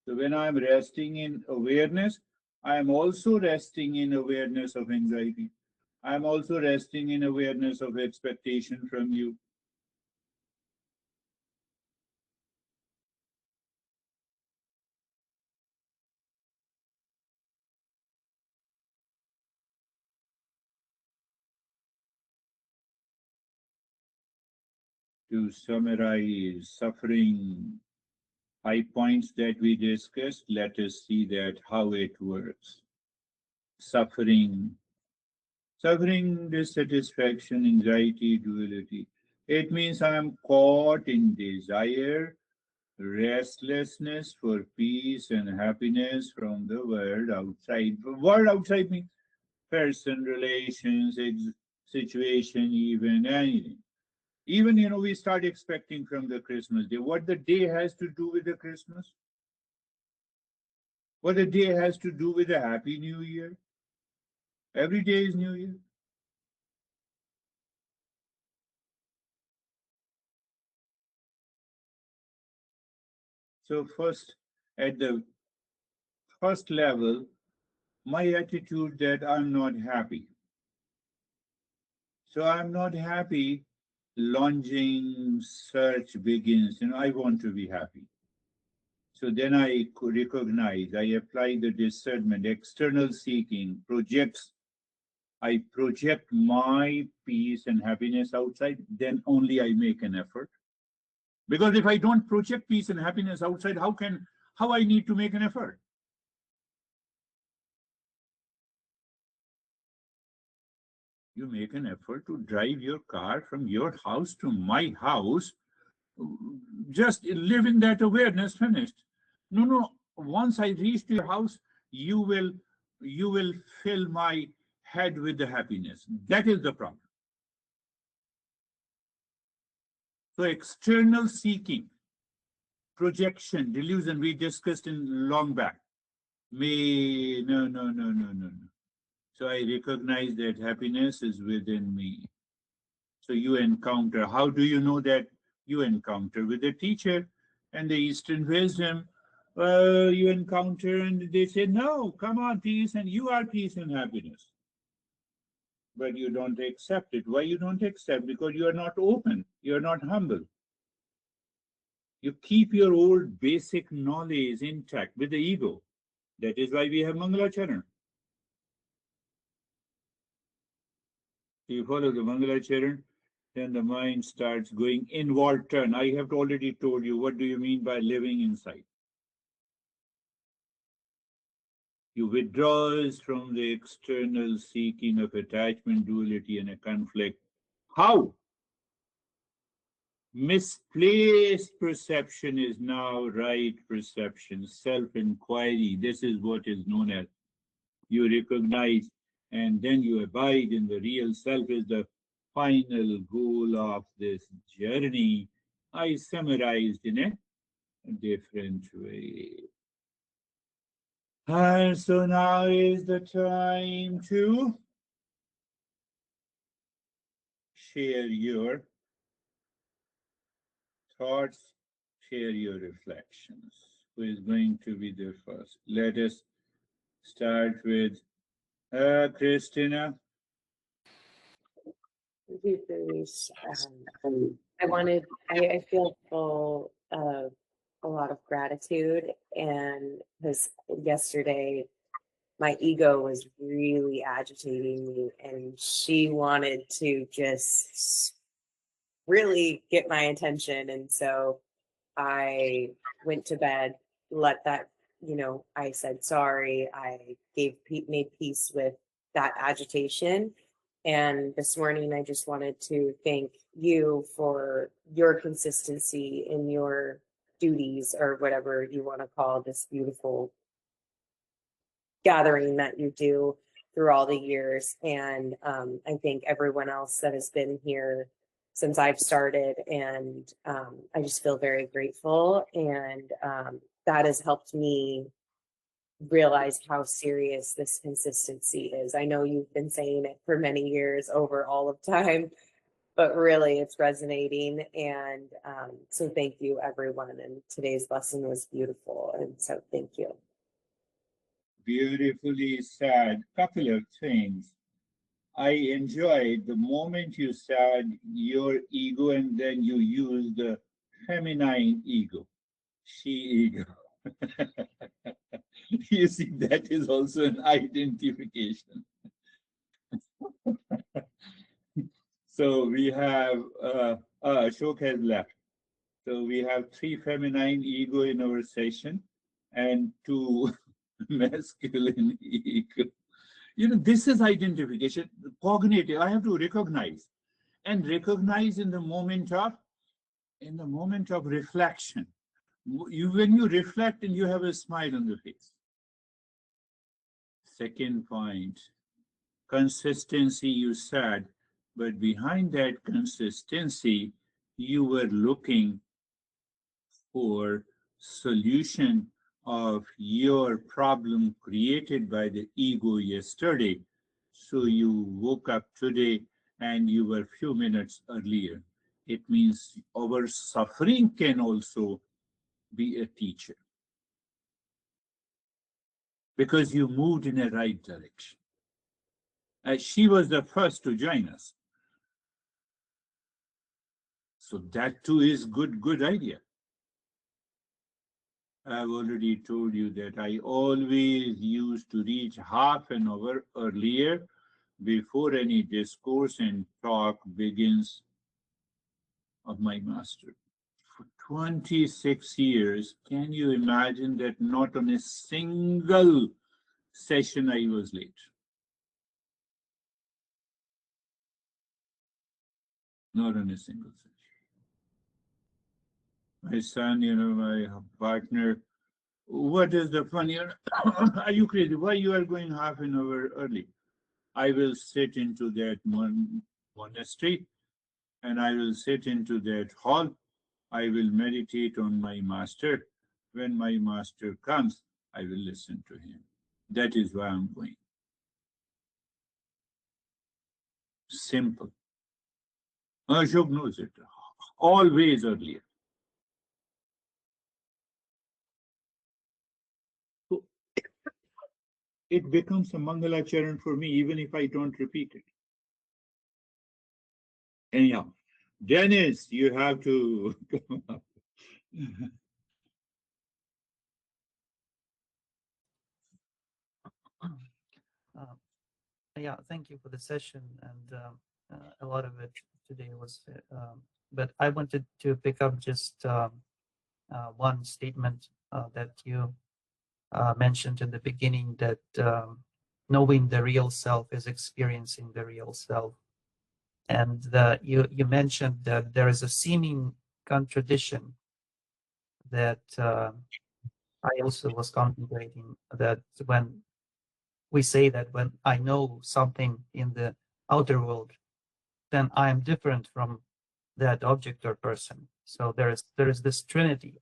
So when I'm resting in awareness, I'm also resting in awareness of anxiety. I'm also resting in awareness of expectation from you. To summarize suffering, 5 points that we discussed, let us see that how it works. Suffering, dissatisfaction, anxiety, duality. It means I am caught in desire, restlessness for peace and happiness from the world outside. The world outside means person, relations, situation, even anything. Even, we start expecting from the Christmas day. What the day has to do with the Christmas? What the day has to do with a Happy New Year? Every day is New Year. So first, at the first level, my attitude that I'm not happy. So I'm not happy, longing search begins. I want to be happy. So then I could recognize, I apply the discernment, external seeking, I project my peace and happiness outside, then only I make an effort. Because if I don't project peace and happiness outside, how I need to make an effort? You make an effort to drive your car from your house to my house, just live in that awareness, finished. No, once I reach to your house, you will you will fill my head with the happiness. That is the problem. So external seeking, projection, delusion, we discussed in long back. Me, no. So I recognize that happiness is within me. So you encounter. How do you know that? You encounter with a teacher and the Eastern wisdom. You encounter and they say, no, come on, peace, and you are peace and happiness. but you don't accept it. Why you don't accept? Because you are not open, you are not humble. You keep your old basic knowledge intact with the ego. That is why we have Mangalacharan. You follow the Mangalacharan, then the mind starts going inward turn. I have already told you what do you mean by living inside. You withdraws from the external seeking of attachment, duality, and a conflict. How? Misplaced perception is now right perception, self inquiry. This is what is known as you recognize, and then you abide in the real self, is the final goal of this journey. I summarized in a different way. And so now is the time to share your thoughts, share your reflections. Who is going to be the first? Let us start with Christina. Thank you, Girish. I feel full of a lot of gratitude, and because yesterday my ego was really agitating me, and she wanted to just really get my attention. And so I went to bed, let that, I said sorry. I made peace with that agitation. And this morning, I just wanted to thank you for your consistency in your duties, or whatever you want to call this beautiful gathering that you do through all the years. And I thank everyone else that has been here since I've started. And I just feel very grateful. And that has helped me realize how serious this consistency is. I know you've been saying it for many years over all of time, but really it's resonating. And so thank you, everyone. And today's lesson was beautiful. And so thank you. Beautifully said. Couple of things. I enjoyed the moment you said your ego and then you used the feminine ego, she ego. You see, that is also an identification. So we have, Ashok has left. So we have three feminine ego in our session and two masculine ego. This is identification, cognitive. I have to recognize and recognize in the moment of reflection. When you reflect and you have a smile on the face. Second point, consistency, you said, but behind that consistency, you were looking for solution of your problem created by the ego yesterday. So you woke up today and you were few minutes earlier. It means our suffering can also be a teacher because you moved in a right direction. She was the first to join us. So that too is good idea. I've already told you that I always used to reach half an hour earlier before any discourse and talk begins of my master. For 26 years, can you imagine that not on a single session I was late? Not on a single session. My son, my partner, what is the fun? Are you crazy? Why you are going half an hour early? I will sit into that monastery and I will sit into that hall. I will meditate on my master. When my master comes, I will listen to him. That is why I'm going. Simple. Ashok knows it. Always earlier. So it becomes a Mangala Charan for me, even if I don't repeat it. Anyhow, Dennis, you have to come up. Uh, yeah, thank you for the session, and a lot of it today was. But I wanted to pick up just one statement that you mentioned in the beginning, that knowing the real self is experiencing the real self, and you mentioned that there is a seeming contradiction that I also was contemplating, that when we say that when I know something in the outer world, then I am different from that object or person. So there is this trinity.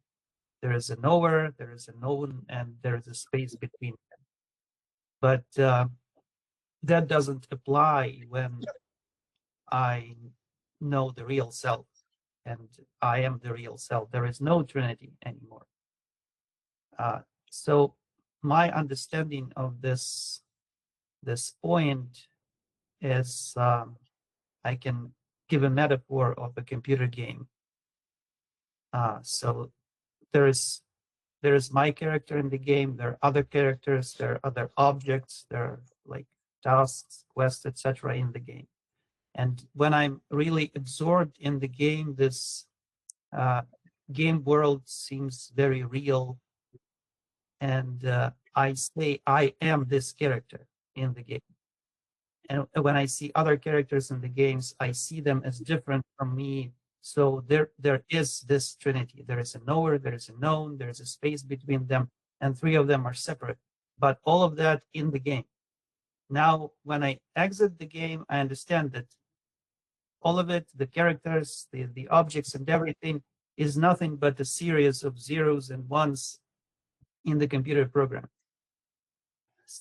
There is a knower, there is a known, and there is a space between them. But that doesn't apply when I know the real self, and I am the real self. There is no trinity anymore. So my understanding of this point is, I can give a metaphor of a computer game. So there is my character in the game. There are other characters. There are other objects. There are like tasks, quests, etc. in the game. And when I'm really absorbed in the game, this game world seems very real, and I say I am this character in the game. And when I see other characters in the games, I see them as different from me. So there is this trinity. There is a knower, there is a known, there is a space between them, and three of them are separate. But all of that in the game. Now, when I exit the game, I understand that all of it, the characters, the objects, and everything is nothing but a series of zeros and ones in the computer program.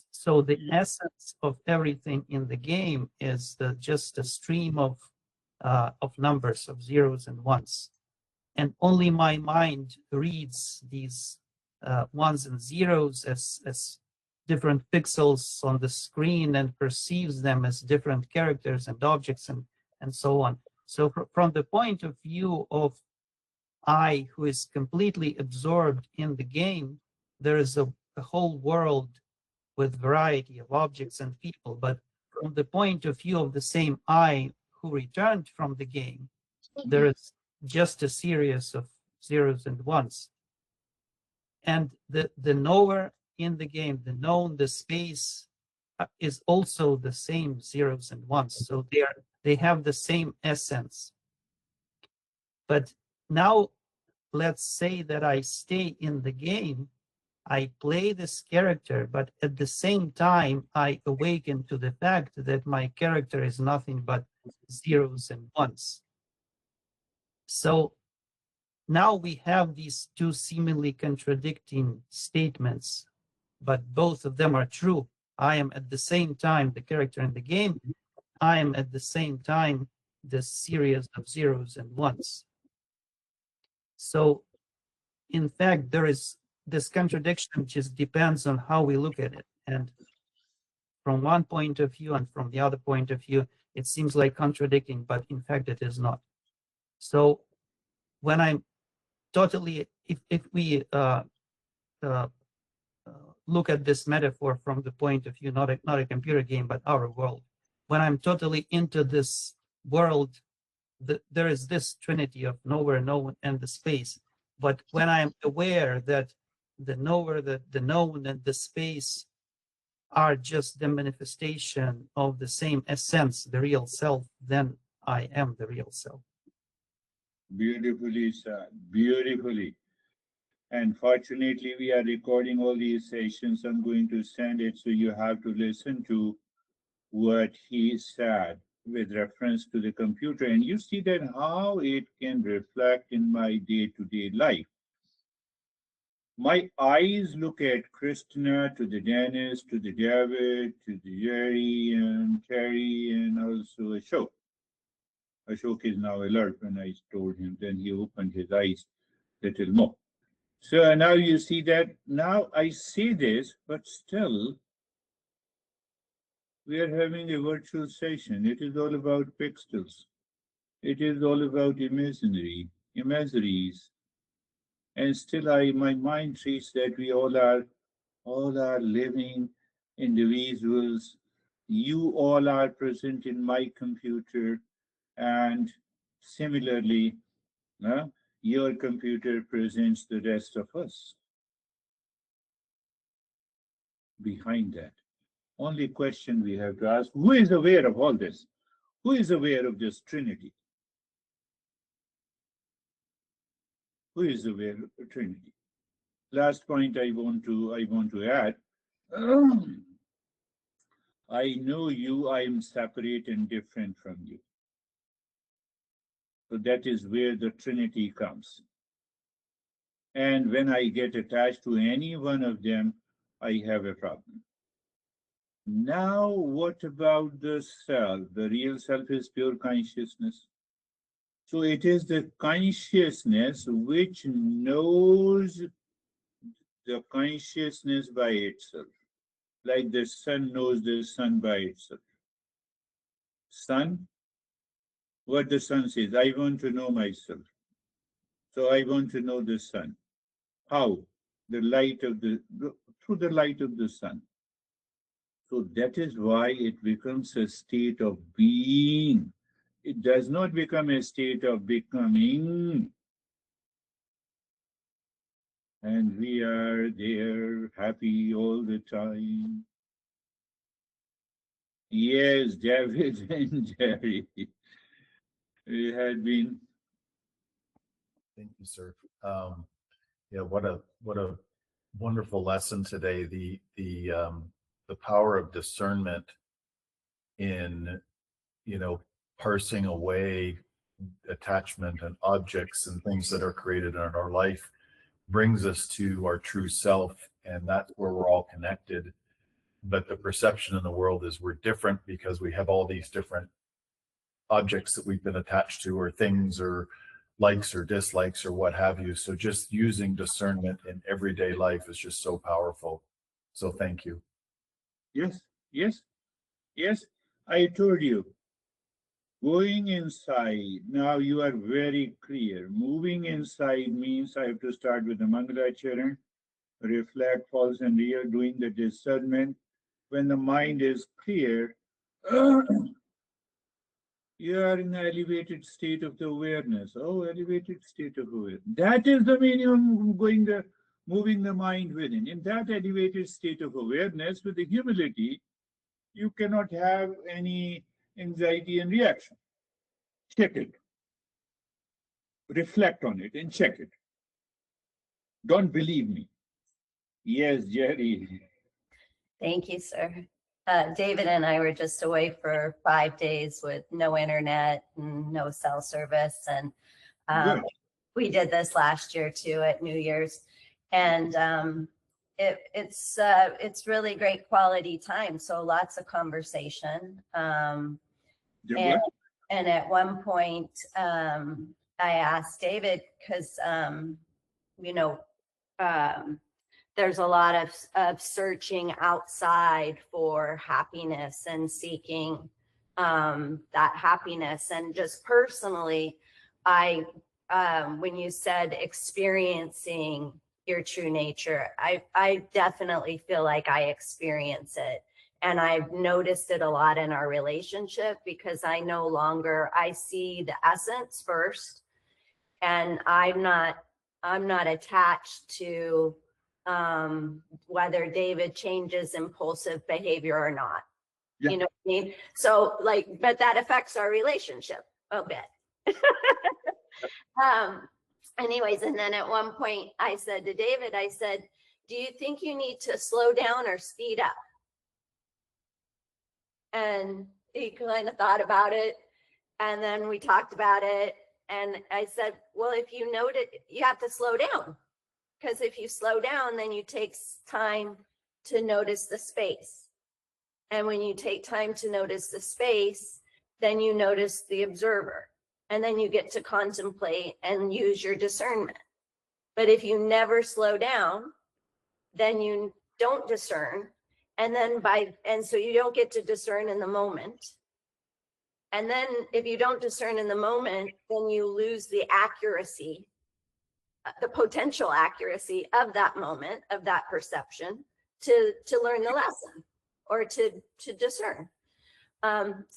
So the essence of everything in the game is just a stream of numbers, of zeros and ones, and only my mind reads these ones and zeros as different pixels on the screen and perceives them as different characters and objects and so on. So from the point of view of I, who is completely absorbed in the game, there is a whole world with variety of objects and people. But from the point of view of the same I who returned from the game, there is just a series of zeros and ones. And the knower in the game, the known, the space is also the same zeros and ones. So they have the same essence. But now let's say that I stay in the game, I play this character, but at the same time, I awaken to the fact that my character is nothing but zeros and ones. So now we have these two seemingly contradicting statements, but both of them are true. I am at the same time the character in the game. I am at the same time the series of zeros and ones. So in fact, there is this contradiction just depends on how we look at it. And from one point of view and from the other point of view, it seems like contradicting, but in fact, it is not. So when I'm totally, if we look at this metaphor from the point of view, not a computer game, but our world, when I'm totally into this world, there is this trinity of knower, known, and the space. But when I'm aware that the knower, the known, and the space are just the manifestation of the same essence, the real self, then I am the real self. Beautifully said. Beautifully. And fortunately, we are recording all these sessions. I'm going to send it so you have to listen to what he said with reference to the computer. And you see that how it can reflect in my day to day life. My eyes look at Christina, to the Dennis, to the David, to the Jerry and Terry, and also Ashok. Ashok is now alert when I told him. Then he opened his eyes a little more. So now you see that now I see this, but still we are having a virtual session. It is all about pixels. It is all about imageries. And still my mind treats that we all are living individuals. You all are present in my computer, and similarly, uh, your computer presents the rest of us behind that. Only question we have to ask, who is aware of all this? Who is aware of this Trinity? Who is aware of the Trinity? Last point I want to add. I know you, I am separate and different from you. So that is where the Trinity comes. And when I get attached to any one of them, I have a problem. Now, what about the self? The real self is pure consciousness. So it is the consciousness which knows the consciousness by itself, like the sun knows the sun by itself. Sun, what the sun says, I want to know myself. So I want to know the sun. How? The light of through the light of the sun. So that is why it becomes a state of being. It does not become a state of becoming. And we are there happy all the time. Yes, David and Jerry. We had been. Thank you, sir. Yeah, what a wonderful lesson today. The power of discernment in, parsing away attachment and objects and things that are created in our life brings us to our true self, and that's where we're all connected. But the perception in the world is we're different because we have all these different objects that we've been attached to, or things, or likes or dislikes, or what have you. So just using discernment in everyday life is just so powerful. So thank you. Yes, yes, yes. I told you. Going inside, now you are very clear. Moving inside means I have to start with the Mangalacharan, reflect, false and real, doing the discernment. When the mind is clear, you are in an elevated state of the awareness. Oh, elevated state of awareness. That is the meaning of moving the mind within. In that elevated state of awareness, with the humility, you cannot have any anxiety and reaction. Check it. Reflect on it and check it. Don't believe me. Yes, Jerry. Thank you, sir. David and I were just away for 5 days with no internet and no cell service. And we did this last year too at New Year's. And it's really great quality time. So lots of conversation. And at one point, I asked David, because, there's a lot of searching outside for happiness and seeking that happiness. And just personally, when you said experiencing your true nature, I definitely feel like I experience it. And I've noticed it a lot in our relationship, because I see the essence first, and I'm not attached to whether David changes impulsive behavior or not. Yeah. You know what I mean? So but that affects our relationship a bit. Anyways, and then at one point I said to David, do you think you need to slow down or speed up? And he kind of thought about it, and then we talked about it, and I said, well, if you notice, you have to slow down. Because if you slow down, then you take time to notice the space. And when you take time to notice the space, then you notice the observer. And then you get to contemplate and use your discernment. But if you never slow down, then you don't discern. And so you don't get to discern in the moment. And then if you don't discern in the moment, then you lose the accuracy, the potential accuracy of that moment, of that perception to learn the lesson or to discern.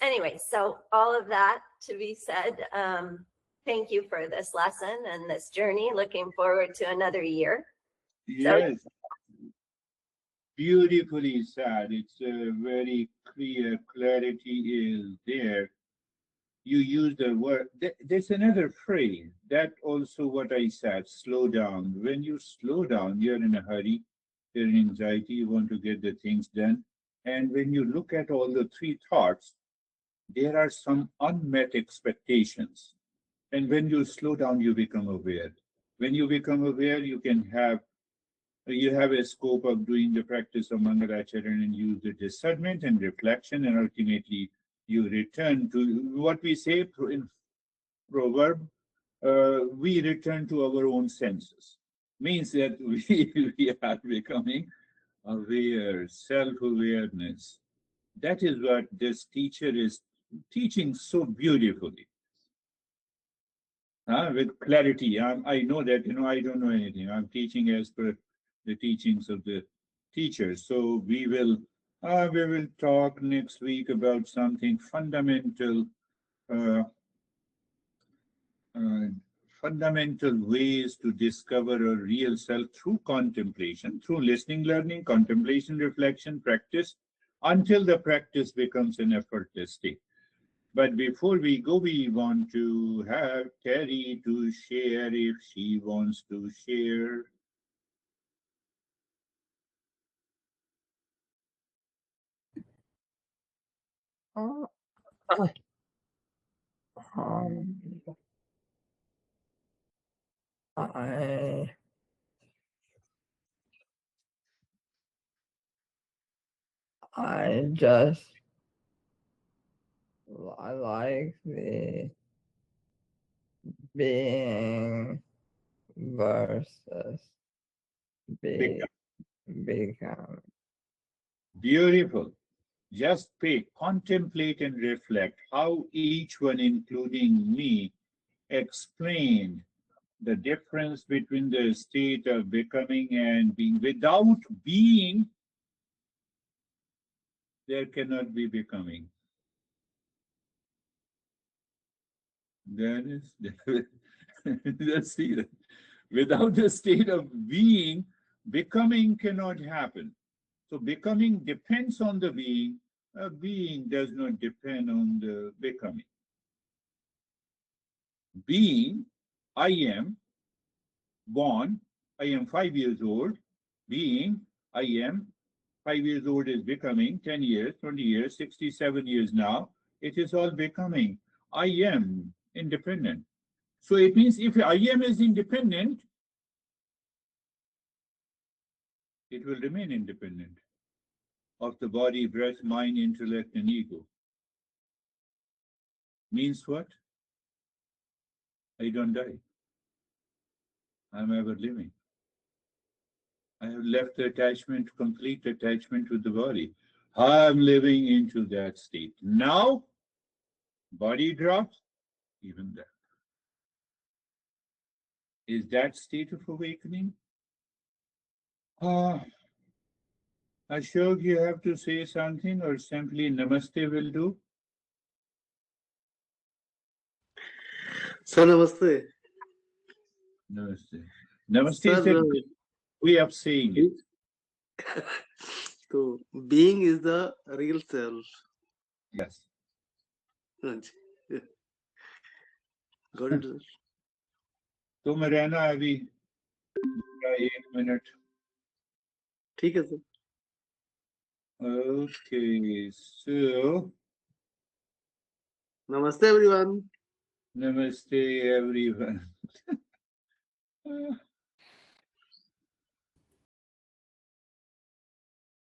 Anyway, so all of that to be said, thank you for this lesson and this journey. Looking forward to another year. Yes, beautifully said. It's a very clear, clarity is there. You use the word, there's another phrase, that also what I said, slow down. When you slow down, you're in a hurry, you're in anxiety, you want to get the things done. And when you look at all the three thoughts, there are some unmet expectations. And when you slow down, you become aware. When you become aware, you have a scope of doing the practice of Mangalacharana and use the discernment and reflection, and ultimately you return to what we say in proverb, we return to our own senses. Means that we are becoming aware, self-awareness. That is what this teacher is teaching so beautifully. With clarity. I know that, I don't know anything. I'm teaching as per the teachings of the teachers. So we will talk next week about something fundamental, uh, uh, fundamental ways to discover a real self through contemplation, through listening, learning, contemplation, reflection, practice, until the practice becomes an effortless state. But before we go, we want to have Terry to share if she wants to share. Um, I just I like the being versus become. Beautiful. Just pay, contemplate, and reflect how each one, including me, explained the difference between the state of becoming and being. Without being, there cannot be becoming. That is, let's see that. Without the state of being, becoming cannot happen. So becoming depends on the being. A being does not depend on the becoming. Being, I am born, I am 5 years old. Being, I am 5 years old is becoming 10 years, 20 years, 67 years now. It is all becoming. I am independent. So it means if I am is independent, it will remain independent of the body, breath, mind, intellect, and ego. Means what? I don't die. I'm ever living. I have left the attachment, complete attachment to the body. I'm living into that state. Now, body drops, even that. Is that state of awakening? Ashok, you have to say something or simply namaste will do? Sir, namaste. Namaste. Namaste is Sir, the way of saying it. so being is the real self. Yes. Got it, sir. तुम रहना अभी 1 minute. ठीक है sir. Okay, so Namaste everyone. namaste everyone.